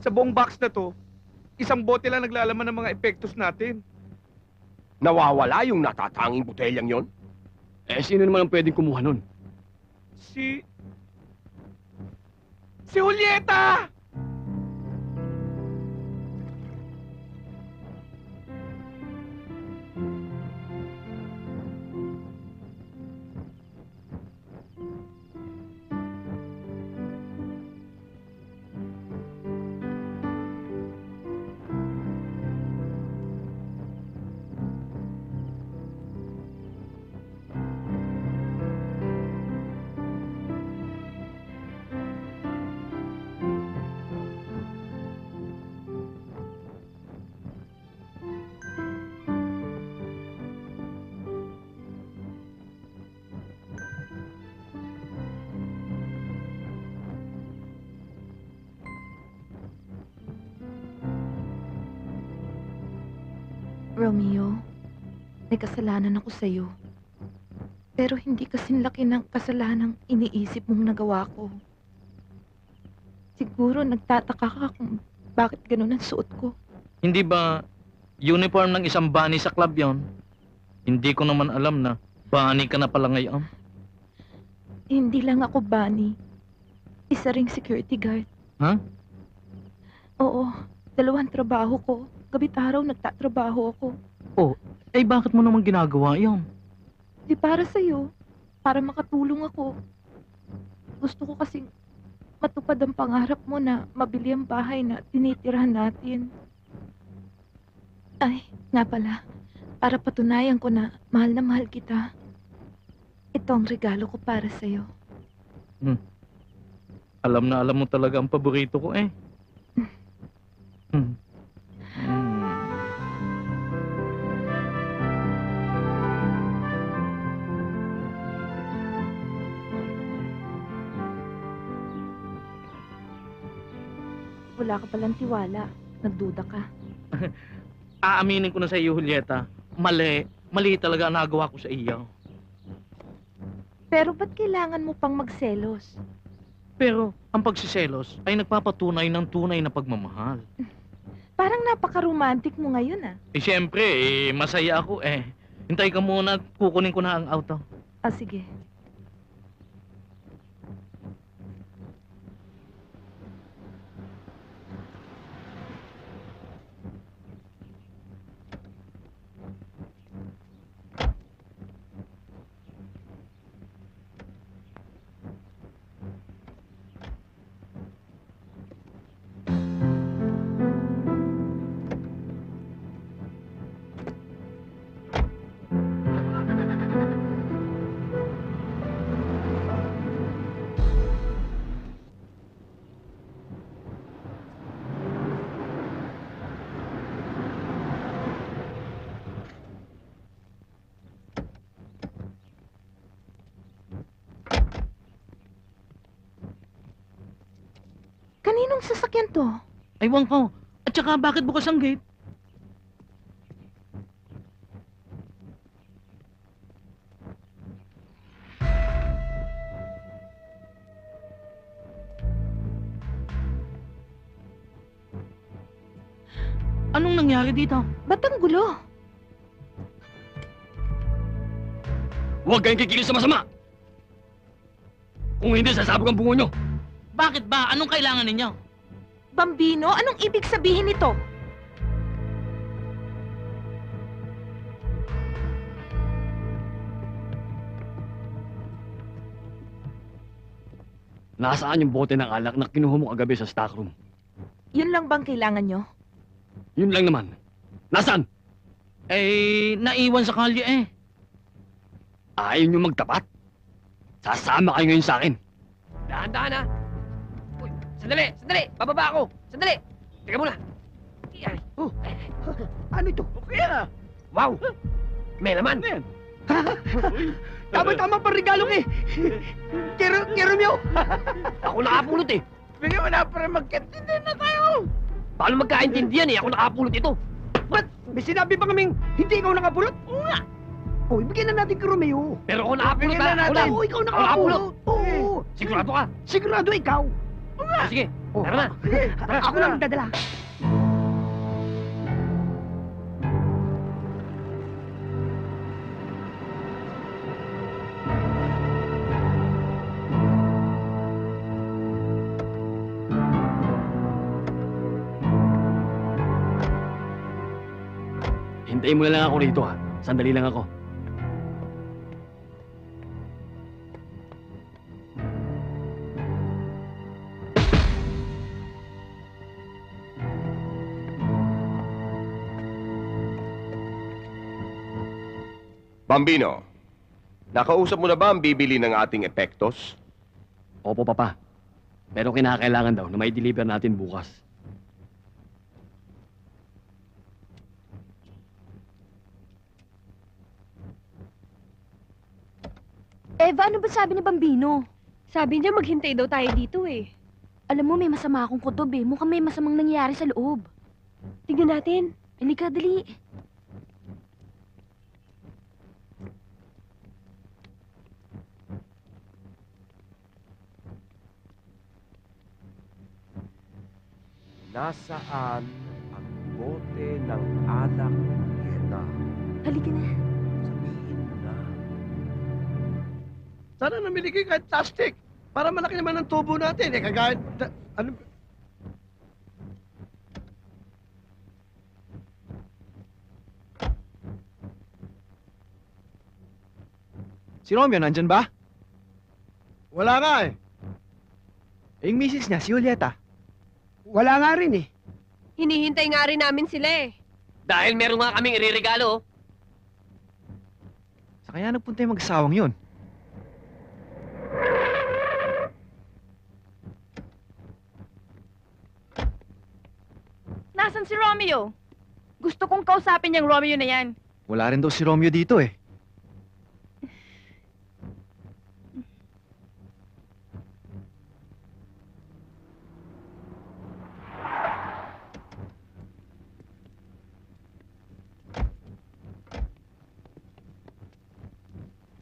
Sa buong box na to, isang bote lang naglalaman ng mga epektos natin. Nawawala yung natatanging botelyang yon? Eh, sino naman ang pwedeng kumuha nun? Si Julieta! Romeo, may kasalanan ako sa'yo. Pero hindi kasing laki ng kasalanang iniisip mong nagawa ko. Siguro nagtataka ka kung bakit ganun ang suot ko. Hindi ba uniform ng isang bunny sa club yon? Hindi ko naman alam na bunny ka na pala ngayon. Hindi lang ako bunny. Isa ring security guard. Ha? Oo, 2 trabaho ko. Gabi't araw nagtatrabaho ako. Oh, eh bakit mo naman ginagawa yon? Di para sa'yo. Para makatulong ako. Gusto ko kasing matupad ang pangarap mo na mabili ang bahay na tinitirahan natin. Ay, nga pala. Para patunayan ko na mahal kita. Ito ang regalo ko para sa'yo. Alam na alam mo talaga ang paborito ko eh. Wala ka palang tiwala. Nagduda ka. Aaminin ko na sa iyo, Julieta. Mali talaga ang nagawa ko sa iyo. Pero ba't kailangan mo pang magselos? Pero ang pagsiselos ay nagpapatunay ng tunay na pagmamahal. Parang napaka-romantic mo ngayon ah. Eh siyempre, masaya ako eh. Hintay ka muna at kukunin ko na ang auto. Ah, sige. Kaninong sasakyan to? Aywan ko. At saka bakit bukas ang gate? Anong nangyari dito? Ba't ang gulo? Huwag kayong kikilos sa masama! Kung hindi, sasabog ang bungo nyo! Bakit ba? Anong kailangan ninyo? Bambino, anong ibig sabihin nito? Nasaan yung bote ng alak na kinuha mo kagabi sa stockroom? Yun lang bang kailangan nyo? Yun lang naman. Nasaan? Eh, naiwan sa kalye eh. Ayaw nyo magtapat? Sasama kayo ngayon sa akin. Dahan-dahan ha. Uy, sandali! Bababa ako! Sandali! Teka muna. Ay. Ano ito? Wow! May laman! Tama-tama pa regalo eh. Kay Romeo. Ako nakapulot eh. Bigyan mo na para magkaintindi na tayo. Paano magkaintindihan eh? Ako nakapulot ito. Ba't? May sinabi pa kaming hindi ikaw nakapulot? Oo nga. O, ibigyan na natin kay Romeo. Pero ako nakapulot Bigyan na ha. Ako natin. lang. Oo, ikaw Ako nakapulot. Oo. Sigurado ka? Sigurado ikaw. Sige, tara na. Ako lang magdadala. Hintayin mo na lang ako rito ha. Sandali lang ako. Bambino, nakausap mo na ba ang bibili ng ating epektos? Opo, Papa. Pero kinakailangan daw na may deliver natin bukas. Eva, ano ba sabi ni Bambino? Sabi niya maghintay daw tayo dito eh. Alam mo, may masama akong kutob eh. Mukhang may masamang nangyayari sa loob. Tingnan natin. Halika, dali. Nasaan ang bote ng alak Julieta? Halika na. Sabihin mo na. Sana namili kayo kahit plastic. Para malaki naman ang tubo natin. Eh, kagaya... Ano... Si Romeo, nandyan ba? Wala nga eh. Yung misis niya, si Julieta. Wala nga rin eh. Hinihintay nga rin namin sila eh. Dahil meron nga kaming iririgalo. Sa kaya nagpunta yung mag-asawang yun. Nasaan si Romeo? Gusto kong kausapin yung Romeo na yan. Wala rin daw si Romeo dito eh.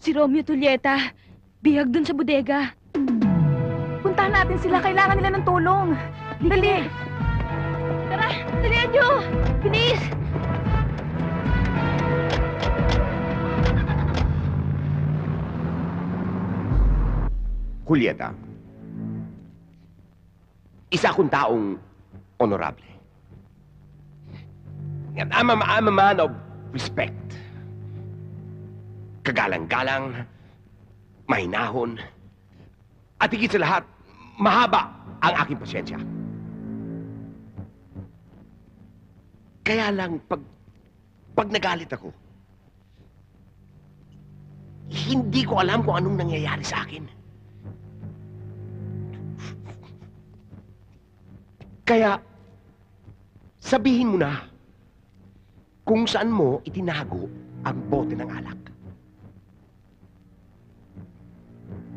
Si Romeo Julieta, bihag dun sa bodega. Puntahan natin sila, kailangan nila ng tulong. Dali! Tara, dalihan nyo! Bilis! Julieta, isa akong taong honorable. I'm a man of respect. Kagalang-galang, mahinahon, at higit sa lahat, mahaba ang aking pasyensya. Kaya lang, pag nagalit ako, hindi ko alam kung anong nangyayari sa akin. Kaya, sabihin mo na kung saan mo itinago ang bote ng alak.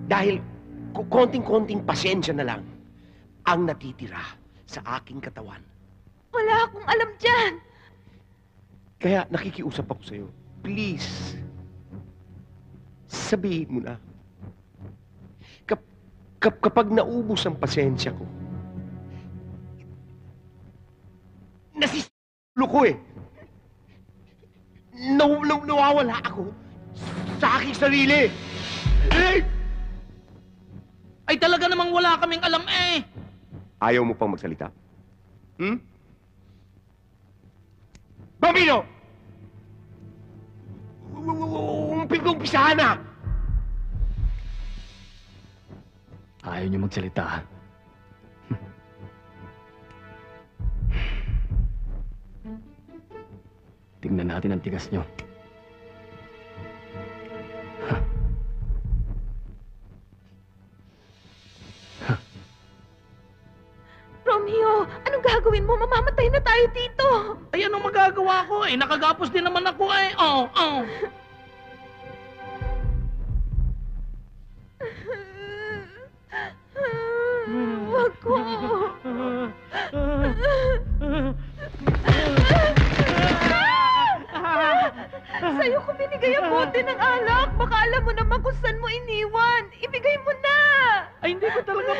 Dahil konting-konting pasensya na lang ang natitira sa aking katawan. Wala akong alam dyan. Kaya nakikiusap ako sa'yo. Please, sabihin mo na. Kapag naubos ang pasensya ko, nasisilo ko eh. Nawawala ako sa aking sarili. Ay talaga namang wala kaming alam eh. Ayaw mo pang magsalita? Hmm? Bambino! Umpisahan na! Ayaw niyo magsalita. Tingnan natin ang tigas niyo. Romeo, anong gagawin mo? Mamamatay na tayo dito. Ay anong magagawa ko eh? Nakagapos din naman ako eh. Oh.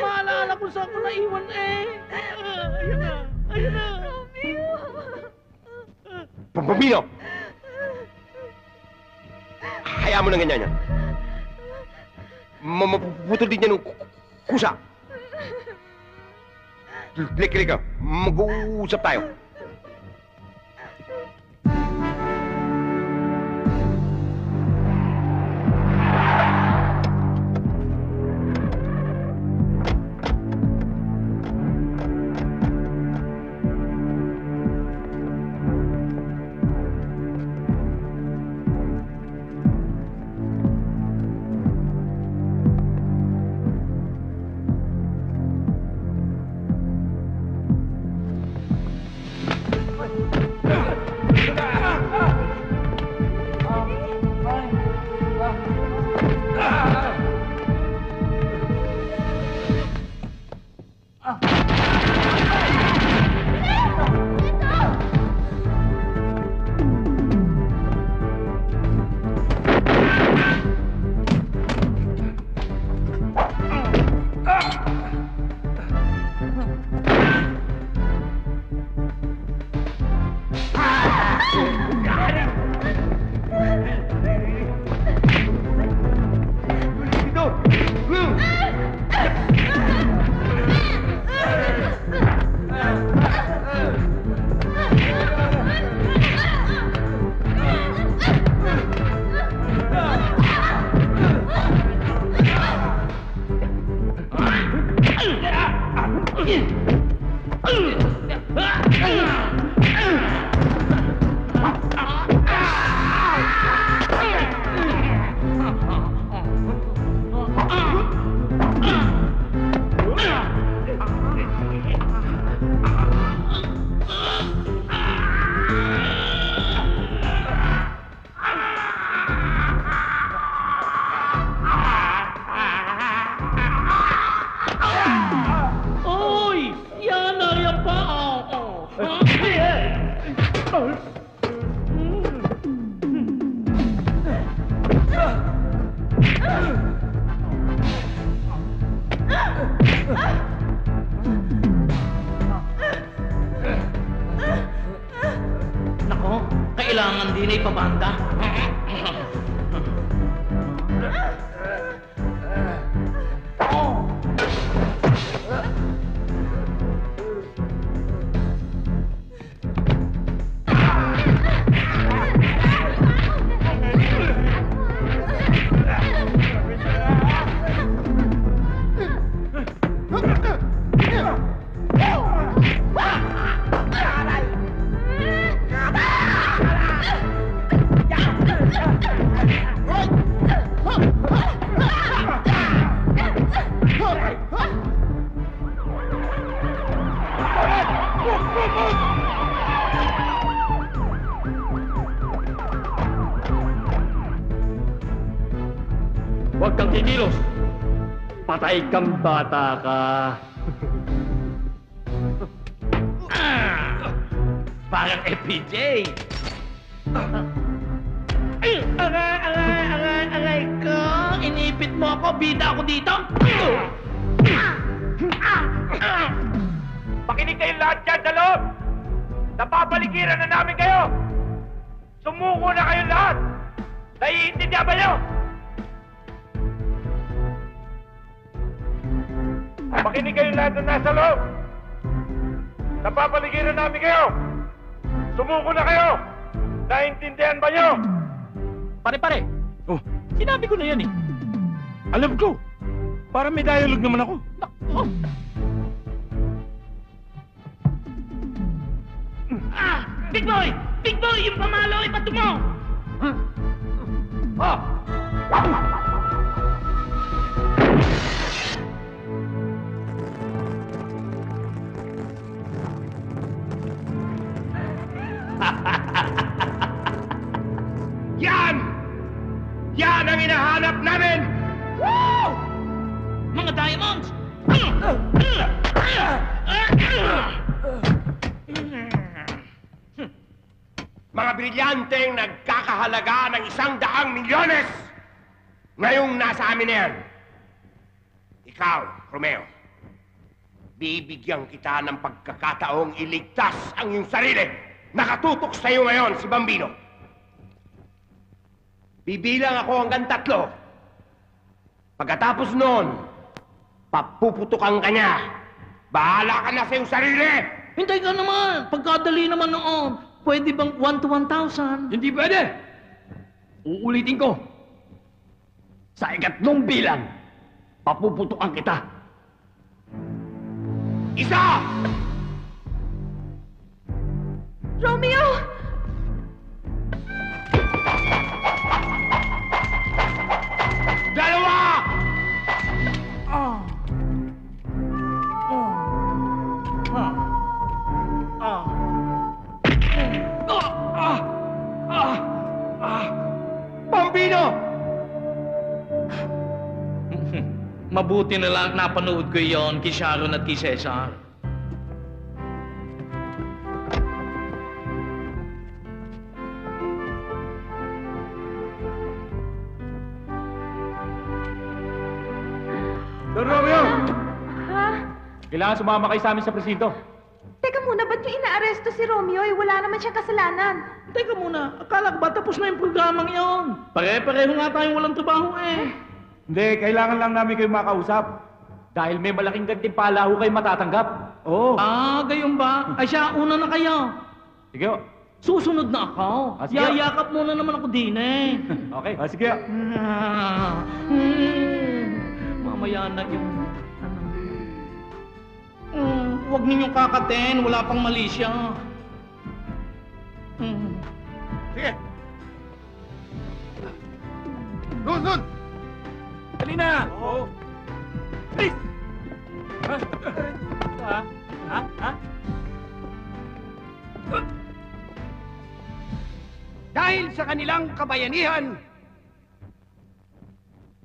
maalala kung saan ko naiwan eh. Ayun na. Ayun na. Bambino! Hayaan mo na ganyan yan. Mapuputol din yan ng kusa. Klik-klik ka. Mag-uusap tayo. Nako, kailangan din ay pabanda. Huwag kang kikilos. Patay kang bata ka. Parang FPJ. Aray ko! Inipit mo ako, bida ako dito! Makinig kayong lahat dyan sa loob! Napapaligiran na namin kayo! Sumuko na kayong lahat! Naiintindihan ba nyo? Makinig kayong lahat na nasa loob! Napapaligiran namin kayo! Sumuko na kayo! Naiintindihan ba nyo? Pare! Oh, sinabi ko na yan eh. Alam ko. Para may dialogue naman ako. Oh. Big Boy! Big Boy! Yung pamalo, ipato mo! Yan! Yan ang hinahanap namin! Woo! Mga diamonds! Mga brilyanteng nagkakahalaga ng 100 milyones! Ngayong nasa amin na yan. Ikaw, Romeo, bibigyan kita ng pagkakataong iligtas ang iyong sarili. Nakatutok sa iyo ngayon si Bambino. Bibilang ako hanggang 3. Pagkatapos noon, papuputukan ka niya. Bahala ka na sa iyong sarili! Hintay ka naman! Pagkadali naman noon, pwede bang 1 to 1,000? Hindi pwede! Uulitin ko. Sa 3 bilang, papuputukan kita. 1! Romeo! Dalawa! Bambino! Mabuti na lang napanood ko yon kay Sharon at kay Cesar. Don Romeo! Ha? Kailangan sumama kayo sa amin sa presinto. Teka muna, ba't niyo inaaresto si Romeo? Wala naman siyang kasalanan. Teka muna, akala ko ba tapos na yung programang yon? Pare-pareho nga tayong walang trabaho eh. Hindi, kailangan lang namin kayo makausap. Dahil may malaking gantimpala ho kayo matatanggap. Oo. Ah, gayon ba? Ay siya, una na kayo. Sige ho. Susunod na ako. Sige. Yayakap muna naman ako din eh. Okay. Sige ho. Mamaya na yung... Huwag ninyong kakatin, wala pang mali siya. Sige! Nun! Dali na! Oo. Please! Ha? Dahil sa kanilang kabayanihan,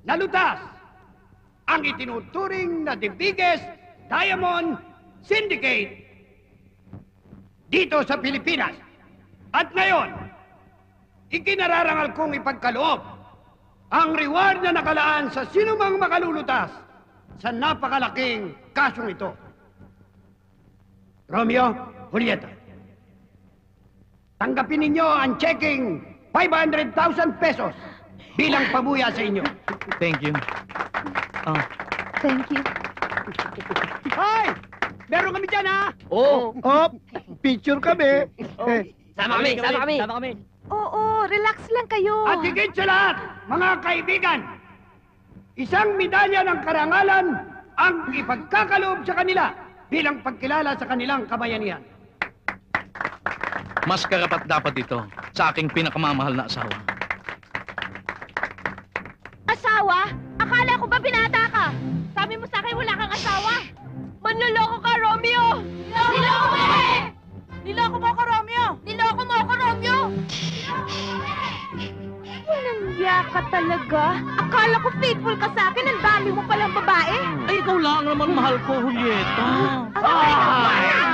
nalutas ang itinuturing na the biggest diamond syndicate dito sa Pilipinas. At ngayon, ikinararangal kong ipagkaloob ang reward na nakalaan sa sinumang makalulutas sa napakalaking kasong ito. Romeo, Julieta, tanggapin ninyo ang checking 500,000 pesos bilang pabuya sa inyo. Thank you. Thank you. Hoy! Meron kami dyan, ha? Oh, picture kami. Sama kami. Oo, relax lang kayo. At higit sa lahat, mga kaibigan, isang medalya ng karangalan ang ipagkakaloob sa kanila bilang pagkilala sa kanilang kabayanihan. Mas karapat dapat ito sa aking pinakamamahal na asawa. Asawa? Akala ko ba binata ka? Sabi mo sa akin wala kang asawa. Manloloko ka, Romeo! Niloko mo eh! Niloko mo ako, Romeo! Niloko mo ako, Romeo! Walang ka talaga. Akala ko faithful ka sa akin. Ang dami mo palang babae. Ay, ikaw lang naman mahal ko, Julieta. Ang